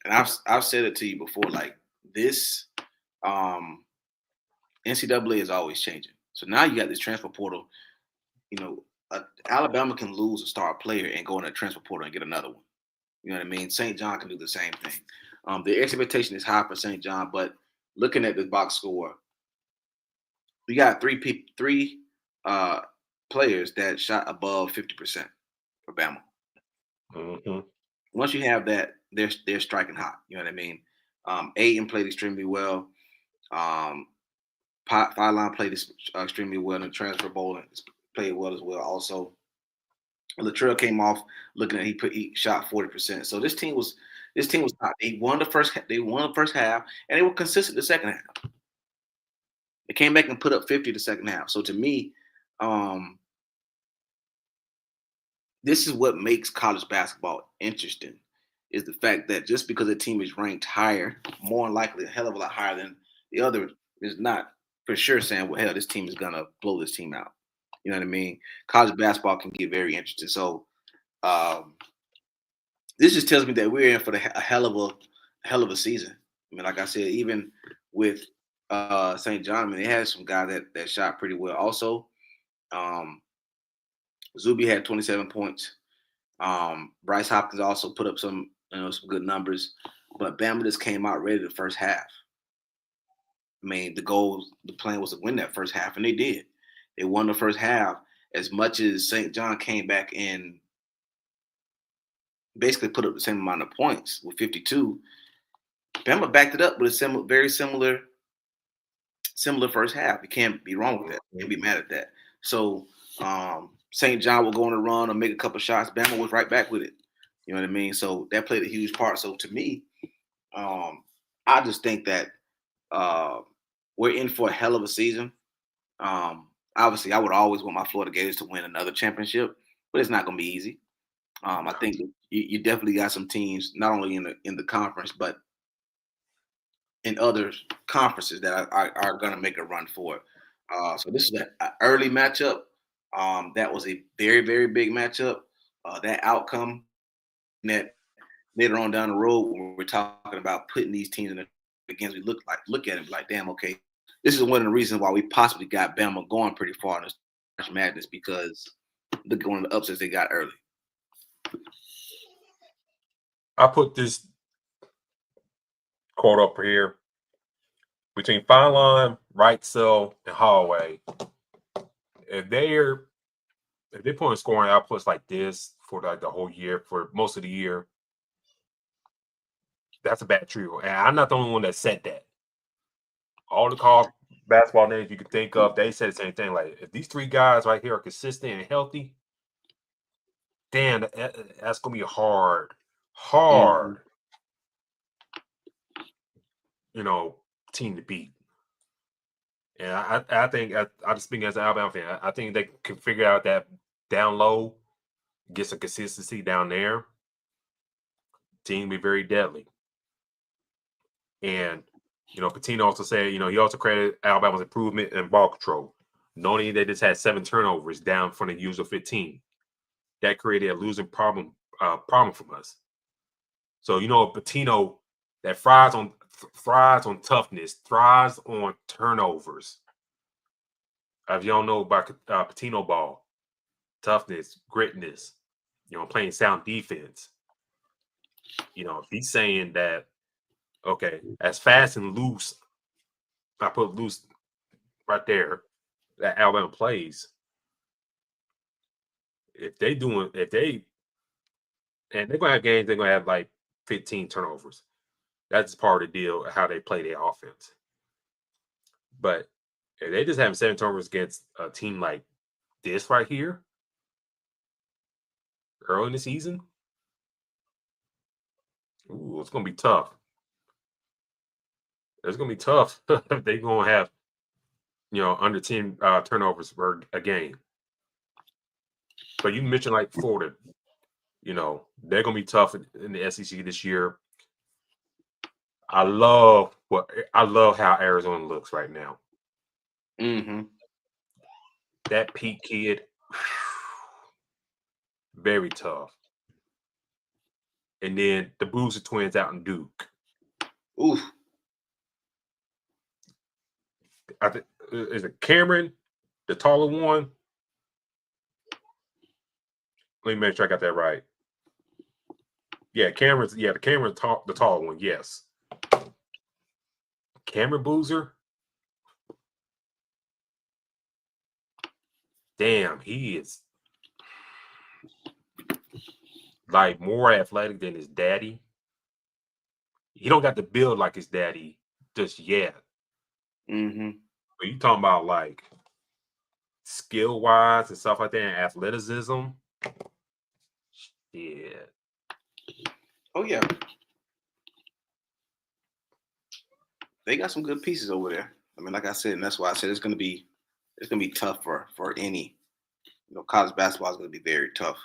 and I've said it to you before, like this, NCAA is always changing. So now you got this transfer portal. You know, Alabama can lose a star player and go in a transfer portal and get another one. You know what I mean? St. John can do the same thing. The expectation is high for St. John, but looking at the box score, we got three players that shot above 50% for Bama. Mm-hmm. Once you have that, they're striking hot. You know what I mean? Aiden played extremely well. Fylon played extremely well in the transfer bowl and played well as well. Also, Latrell came off looking at he shot 40%. So this team was hot. They won the first half, and they were consistent the second half. They came back and put up 50 the second half. So to me, this is what makes college basketball interesting, is the fact that just because a team is ranked higher, more than likely a hell of a lot higher than the other, is not for sure saying, well, hell, this team is going to blow this team out. You know what I mean? College basketball can get very interesting. So this just tells me that we're in for a hell of a season. I mean, like I said, even with St. John, I mean, they had some guys that shot pretty well. Also, Zuby had 27 points. Bryce Hopkins also put up some good numbers, but Bama just came out ready the first half. I mean, the plan was to win that first half, and they did. They won the first half. As much as St. John came back and basically put up the same amount of points with 52, Bama backed it up with a very similar first half. You can't be wrong with that. You can't be mad at that. So St. John will go on a run or make a couple shots. Bama was right back with it. You know what I mean? So that played a huge part. So to me, I just think that we're in for a hell of a season. Obviously, I would always want my Florida Gators to win another championship, but it's not going to be easy. I think that you definitely got some teams, not only in the conference, but in other conferences that are going to make a run for it. So this is an early matchup. That was a very, very big matchup. That outcome that later on down the road, when we're talking about putting these teams in the games, we look at it like, damn, okay, this is one of the reasons why we possibly got Bama going pretty far in this March Madness, because look at one of the upsets they got early. I put this quote up here: between Fine Line, Right Cell, and Hallway, if they're putting scoring outputs like this for like the whole year, for most of the year, that's a bad trio. And I'm not the only one that said that. All the college basketball names you could think of, they said the same thing. Like, if these three guys right here are consistent and healthy, damn, that's gonna be hard, team to beat. And I think I just speaking as an Alabama fan, I think they can figure out that down low, get some consistency down there. Team be very deadly. And Pitino also said, he also credited Alabama's improvement in ball control. Knowing they just had 7 turnovers down from the usual 15, that created a losing problem from us. So Pitino that thrives on toughness, thrives on turnovers. If y'all know about Pitino ball, toughness, gritness, playing sound defense. If he's saying that, okay, as fast and loose, I put loose right there, that Alabama plays. And they're gonna have games, they're gonna have like 15 turnovers. That's part of the deal, how they play their offense. But if they just have 7 turnovers against a team like this right here early in the season, it's gonna be tough. It's gonna be tough if they're gonna have under 10 turnovers per a game. But you mentioned like Florida, they're gonna be tough in the SEC this year. I love how Arizona looks right now. Mm-hmm. That Pete kid, very tough. And then the Boozer twins out in Duke. Oof. I think is it Cameron, the taller one? Let me make sure I got that right. Yeah, the taller one. Yes, Cameron Boozer. Damn, he is like more athletic than his daddy. He don't got the build like his daddy just yet. Mm-hmm. But you talking about like skill wise and stuff like that, and athleticism. Yeah. Oh yeah. They got some good pieces over there. I mean, like I said, and that's why I said it's gonna be tough for any. College basketball is gonna be very tough.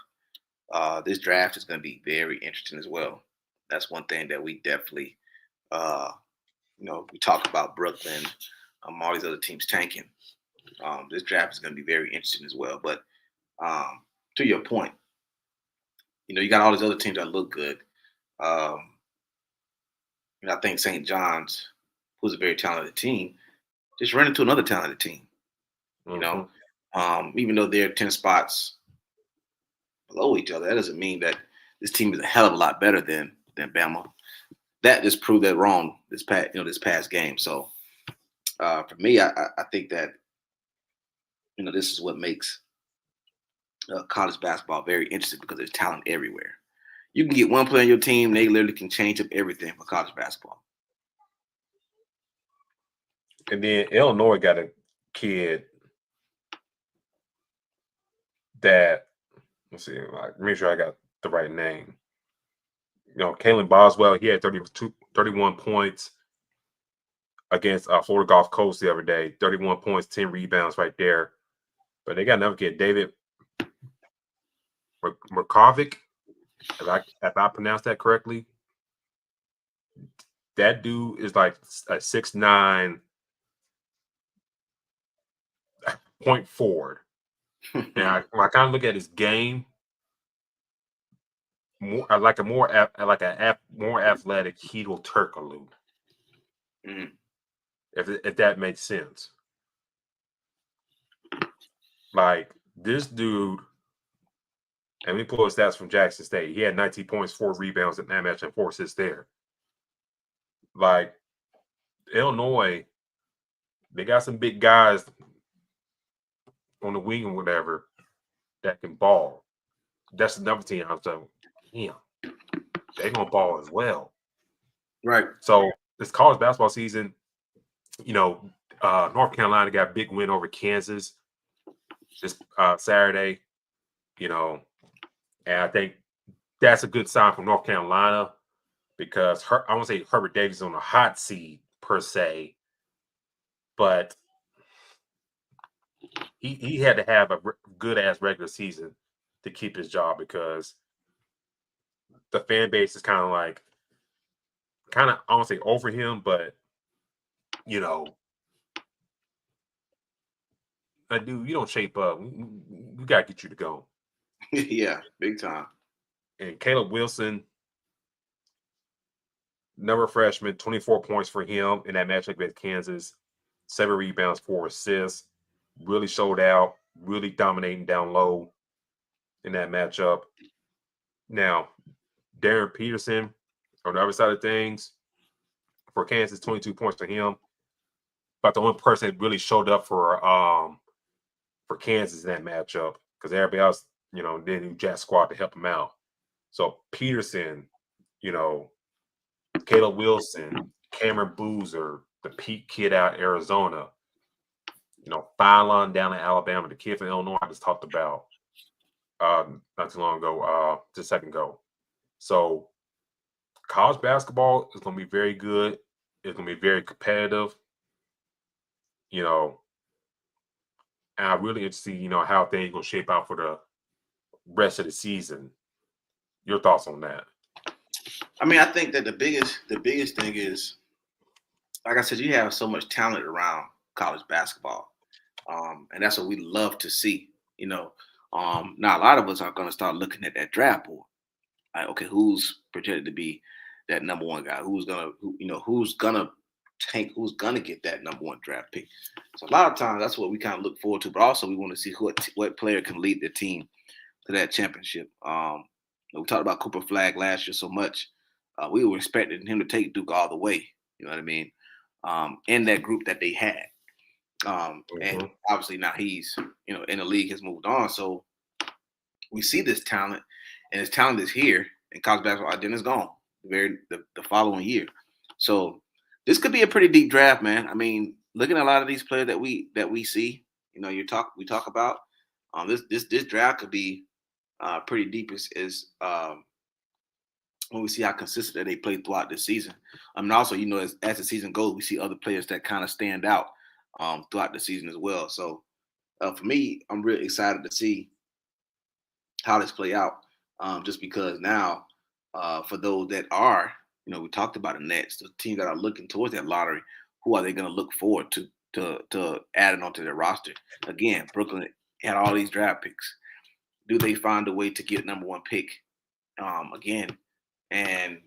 This draft is gonna be very interesting as well. That's one thing that we definitely we talk about Brooklyn, all these other teams tanking. This draft is going to be very interesting as well. But to your point, you got all these other teams that look good. I think St. John's, who's a very talented team, just ran into another talented team. Even though they're 10 spots below each other, that doesn't mean that this team is a hell of a lot better than Bama. That just proved that wrong this past game. So for me, I think that this is what makes college basketball very interesting, because there's talent everywhere. You can get one player on your team, they literally can change up everything for college basketball. And then Illinois got a kid that, let's see, make sure I got the right name. Kalen Boswell, he had 31 points against Florida Gulf Coast the other day. 31 points, 10 rebounds right there. But they got another kid, David Murkovic, if I pronounced that correctly. That dude is like a 6'9" point forward. And when I kind of look at his game, more athletic Hedo Turkoglu. Mm-hmm. If that makes sense. Like, this dude, and we pull his stats from Jackson State. He had 19 points, 4 rebounds in that match, and 4 assists there. Like, Illinois, they got some big guys on the wing or whatever that can ball. That's another team I'm saying, they're going to ball as well. Right. So this college basketball season, North Carolina got a big win over Kansas this Saturday, and I think that's a good sign for North Carolina, because I won't say Herbert Davis is on a hot seat per se, but he had to have a good-ass regular season to keep his job, because the fan base is kind of, I won't say over him, but, dude, you don't shape up. We got to get you to go. Yeah, big time. And Caleb Wilson, another freshman, 24 points for him in that matchup with Kansas, 7 rebounds, 4 assists. Really showed out, really dominating down low in that matchup. Now, Darren Peterson on the other side of things for Kansas, 22 points for him. But the only person that really showed up for Kansas in that matchup, because everybody else, they knew Jack Squad to help him out. So Peterson, Caleb Wilson, Cameron Boozer, the Pete kid out Arizona, Phylon down in Alabama, the kid from Illinois I just talked about not too long ago, just a second ago. So college basketball is going to be very good. It's going to be very competitive, and I'm really interested to see, how things are going to shape out for the rest of the season. Your thoughts on that? I mean, I think that the biggest thing is, like I said, you have so much talent around college basketball. And that's what we love to see, Now, a lot of us are going to start looking at that draft board. Like, okay, who's projected to be that number one guy? Who's gonna get that number one draft pick? So a lot of times that's what we kind of look forward to, but also we want to see what player can lead the team to that championship. We talked about Cooper Flagg last year so much. We were expecting him to take Duke all the way. You know what I mean? In that group that they had. And obviously now he's, in the league, has moved on. So we see this talent, and his talent is here in college basketball, then it's gone the following year. So this could be a pretty deep draft, man. I mean, looking at a lot of these players that we see, we talk about, this draft could be pretty deep as when we see how consistent they play throughout the season. I mean, also, as the season goes, we see other players that kind of stand out throughout the season as well. So for me, I'm really excited to see how this play out, just because now for those that are, we talked about the Nets, the teams that are looking towards that lottery, who are they going to look forward to? to add it onto their roster. Again, Brooklyn had all these draft picks. Do they find a way to get number one pick again and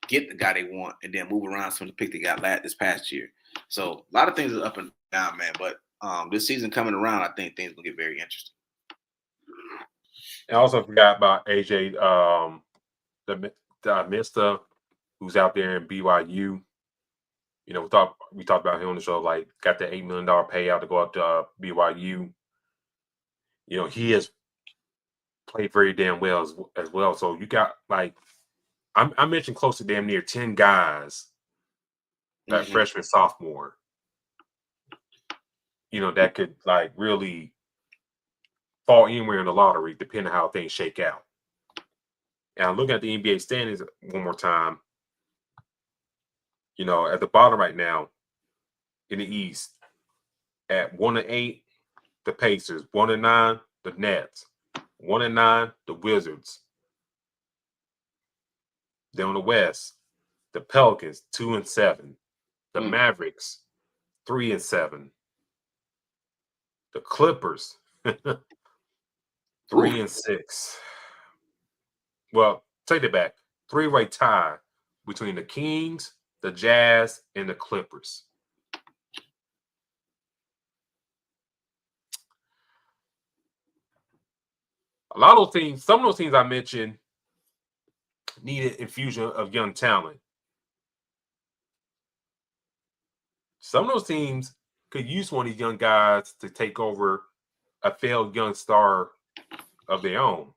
get the guy they want and then move around some of the pick they got this past year? So a lot of things are up and down, man. But this season coming around, I think things will get very interesting. And I also forgot about AJ, the Mista, who's out there in BYU. You know, we talked about him on the show. Like, got the $8 million payout to go up to BYU. You know, he has played very damn well as well. So you got like, I mentioned close to damn near 10 guys that freshman, sophomore. You know, that could like really fall anywhere in the lottery, depending on how things shake out. And I'm looking at the NBA standings one more time. You know, at the bottom right now in the East, at 1-8, the Pacers, 1-9, the Nets, 1-9, the Wizards. Then on the West, the Pelicans, 2-7, the Mavericks, 3-7, the Clippers, 3-6. Well, take it back. 3-way tie between the Kings, the Jazz, and the Clippers. A lot of those teams, some of those teams I mentioned, needed infusion of young talent. Some of those teams could use one of these young guys to take over a failed young star of their own.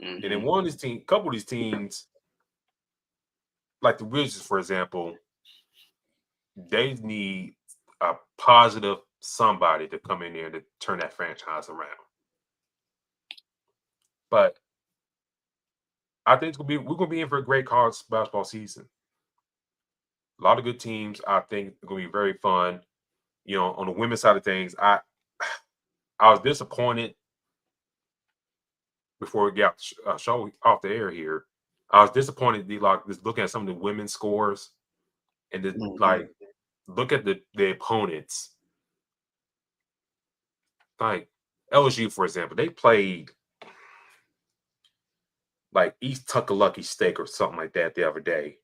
And then couple of these teams, like the Wizards, for example, they need a positive somebody to come in there to turn that franchise around. But I think we're gonna be in for a great college basketball season. A lot of good teams. I think it's gonna be very fun. You know, on the women's side of things, I was disappointed before we got the show off the air here. I was disappointed, like, just looking at some of the women's scores and just like look at the opponents. Like LSU, for example, they played like East Tuckalucky State or something like that the other day.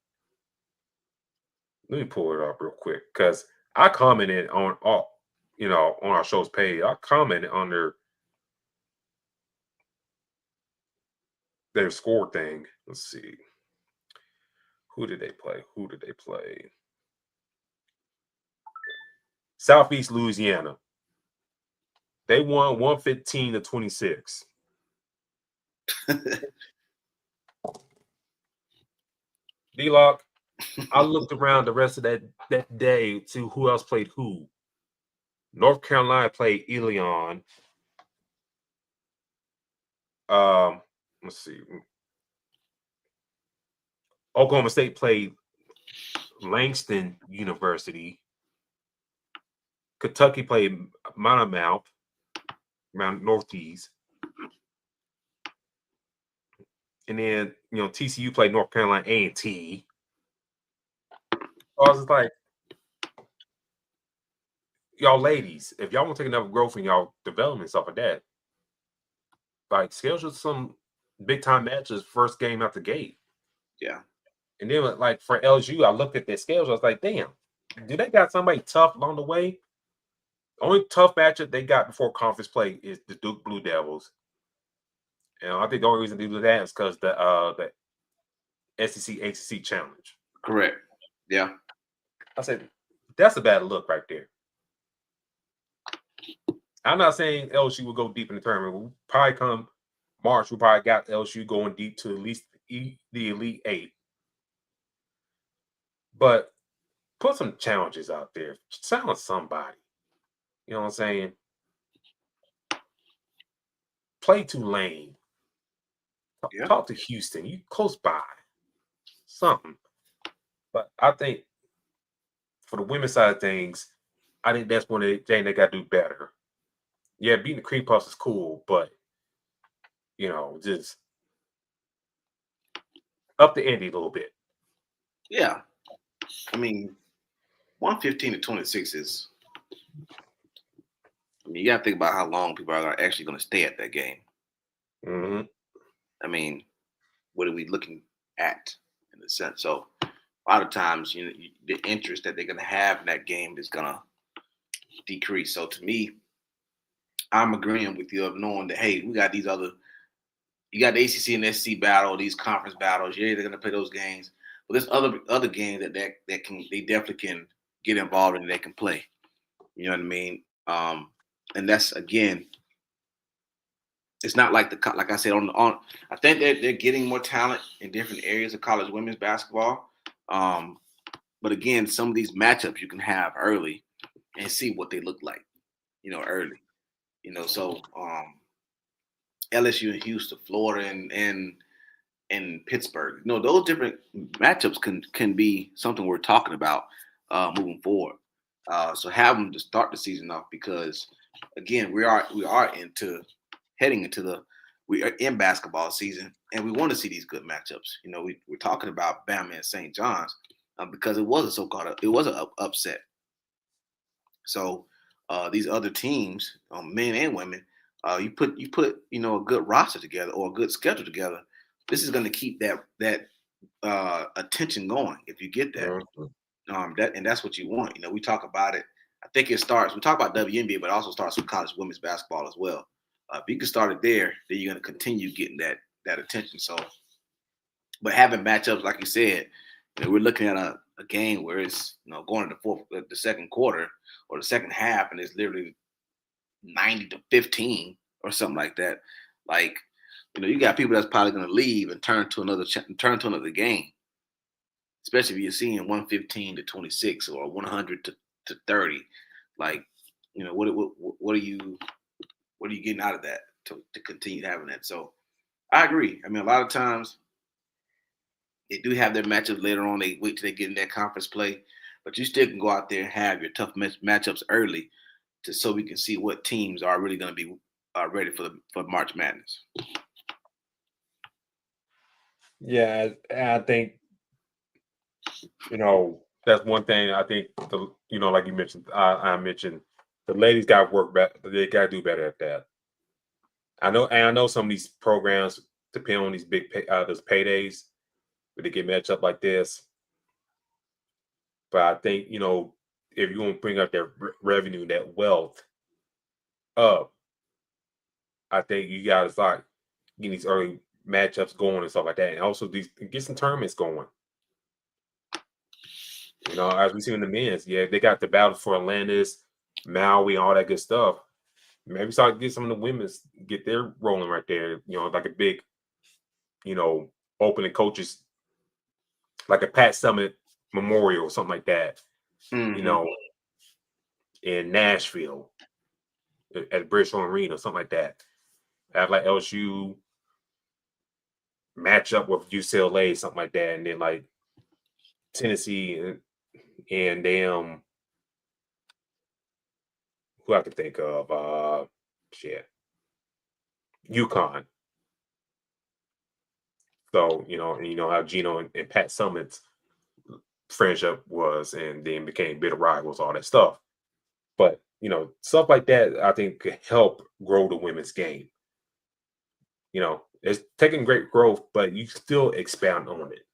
Let me pull it up real quick because I commented on our show's page. I commented on their score thing. Let's see. Who did they play? Southeast Louisiana. They won 115-26. D-Lock, I looked around the rest of that day to who else played who. North Carolina played Elion. Let's see. Oklahoma State played Langston University. Kentucky played Mount Northeast. And then, TCU played North Carolina A&T. I was just like, y'all ladies, if y'all want to take enough growth in y'all development stuff like that, like, schedule some big-time matches first game out the gate. Yeah. And then, like, for LSU, I looked at their schedule. I was like, damn, do they got somebody tough along the way? The only tough matchup they got before conference play is the Duke Blue Devils. And I think the only reason they do that is because the SEC ACC challenge. Correct. Yeah. I said, that's a bad look right there. I'm not saying LSU will go deep in the tournament. We'll probably come March, we probably got LSU going deep to at least the Elite Eight. But put some challenges out there. Challenge somebody. You know what I'm saying? Play Tulane. Yeah. Talk to Houston. You close by. Something. But I think for the women's side of things, I think that's one of the things they got to do better. Yeah, beating the Cream Puffs is cool, but, just up the ante a little bit. Yeah. I mean, 115 to 26 is. I mean, you got to think about how long people are actually going to stay at that game. Mm-hmm. I mean, what are we looking at in a sense? So a lot of times, the interest that they're going to have in that game is going to decrease. So to me, I'm agreeing with you of knowing that, hey, we got these other, you got the ACC and SEC battle, these conference battles. Yeah, they're going to play those games, but there's other games that they definitely can get involved in. They can play. You know what I mean? And that's, again, it's not like like I said on. I think they're getting more talent in different areas of college women's basketball. But again, some of these matchups you can have early and see what they look like, early. So LSU and Houston, Florida, and Pittsburgh. Those different matchups can be something we're talking about moving forward. So have them to start the season off because, again, we are heading into we are in basketball season, and we want to see these good matchups. We're talking about Bama and St. John's because it was an upset. So these other teams, men and women, you put a good roster together or a good schedule together. This is going to keep that attention going if you get that. And that's what you want. We talk about it. I think we talk about WNBA, but it also starts with college women's basketball as well. If you can start it there, then you're going to continue getting that attention. So, but having matchups, like you said, we're looking at a game where it's going to the second quarter or the second half, and it's literally 90-15 or something like that. Like, you got people that's probably going to leave and turn to another game, especially if you're seeing 115 to 26 or 100 to 30. Like, what are you getting out of that to continue having that? So I agree. I mean, a lot of times they do have their matchups later on. They wait till they get in that conference play, but you still can go out there and have your tough matchups early so we can see what teams are really going to be ready for March Madness. Yeah, I think, that's one thing. I think, like you mentioned, I mentioned, the ladies got to work better. They got to do better at that. I know some of these programs depend on these big those paydays where they get matched up like this. But I think, if you want to bring up that revenue, that wealth up, I think you got to start getting these early matchups going and stuff like that. And also get some tournaments going. As we see in the men's, they got the battle for Atlantis, Maui, all that good stuff. Maybe start to get some of the women's get their rolling right there. Like a big, opening coaches, like a Pat Summit Memorial or something like that. Mm-hmm. In Nashville at British Arena or something like that. Have like LSU match up with UCLA, something like that, and then like Tennessee and who I can think of, UConn. So, how Gino and Pat Summit's friendship was, and then became bitter rivals, all that stuff. But, stuff like that, I think could help grow the women's game. It's taking great growth, but you still expound on it.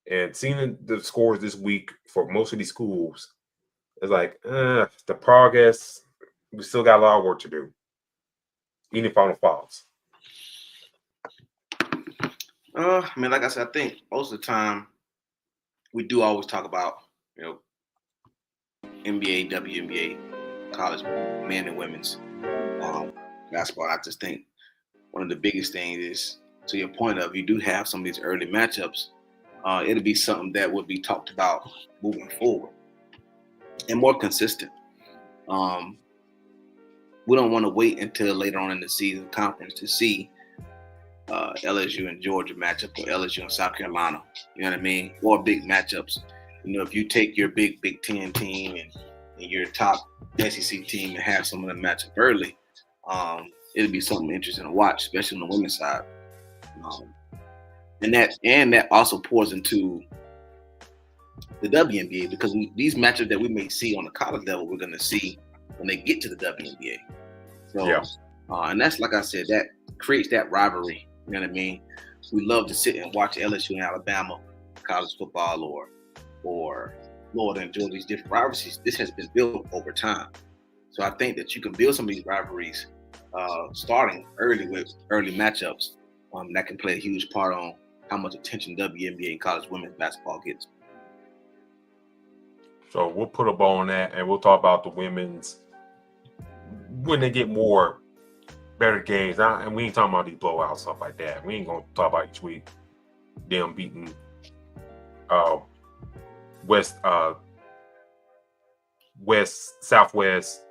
And seeing the scores this week for most of these schools, it's like, the progress, we still got a lot of work to do. Even Final Falls. I mean, like I said, I think most of the time we do always talk about, NBA, WNBA, college men and women's basketball. I just think one of the biggest things is, to your point of, you do have some of these early matchups. It'll be something that would be talked about moving forward and more consistent. We don't want to wait until later on in the season conference to see LSU and Georgia matchup or LSU and South Carolina. You know what I mean? Or big matchups. If you take your big Big Ten team and your top SEC team and have some of them match up early, it'll be something interesting to watch, especially on the women's side. And that also pours into the WNBA, because these matchups that we may see on the college level, we're going to see when they get to the WNBA. So, Yeah. And that's, like I said, that creates that rivalry. You know what I mean? We love to sit and watch LSU and Alabama college football or Florida and Georgia, these different rivalries. This has been built over time. So I think that you can build some of these rivalries starting early with early matchups. That can play a huge part on how much attention WNBA and college women's basketball gets. So we'll put a bow on that, and we'll talk about the women's when they get more better games. And we ain't talking about these blowouts, stuff like that. We ain't going to talk about each week them beating Southwest,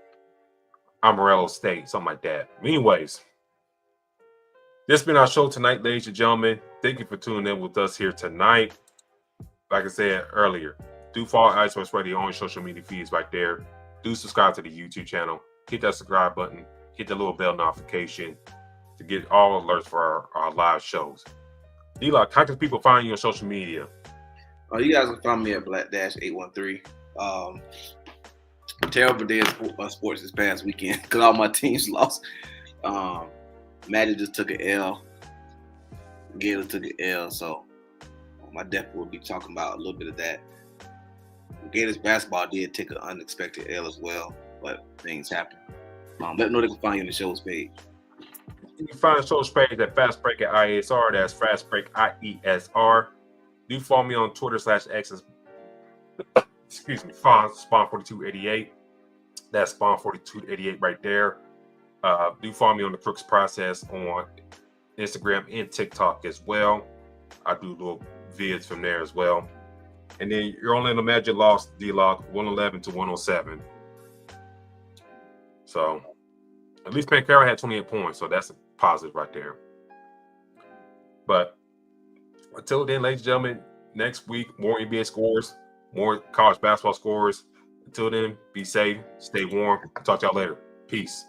Amarillo State, something like that. Anyways, this has been our show tonight, ladies and gentlemen. Thank you for tuning in with us here tonight. Like I said earlier, do follow iSports Radio on your social media feeds right there. Do subscribe to the YouTube channel. Hit that subscribe button. Hit the little bell notification to get all alerts for our live shows. D-Lock, how can people find you on social media? You guys can find me at Black-813. Terrible day of sports this past weekend because all my teams lost. Magic just took an L. Gator took an L, so I definitely will be talking about a little bit of that. Gators basketball did take an unexpected L as well, but things happen. Let them know they can find you on the show's page. You can find the show's page at Fast Break at IESR. That's Fast Break IESR. Do follow me on Twitter /X. Excuse me, Spawn4288. That's Spawn4288 right there. Do follow me on the Crooks Process on Instagram and TikTok as well. I do little vids from there as well. And then your Orlando Magic lost D-Lock 111-107. So at least Pancaro had 28 points, so that's a positive right there. But until then, ladies and gentlemen, next week, more NBA scores, more college basketball scores. Until then, be safe, stay warm. Talk to y'all later. Peace.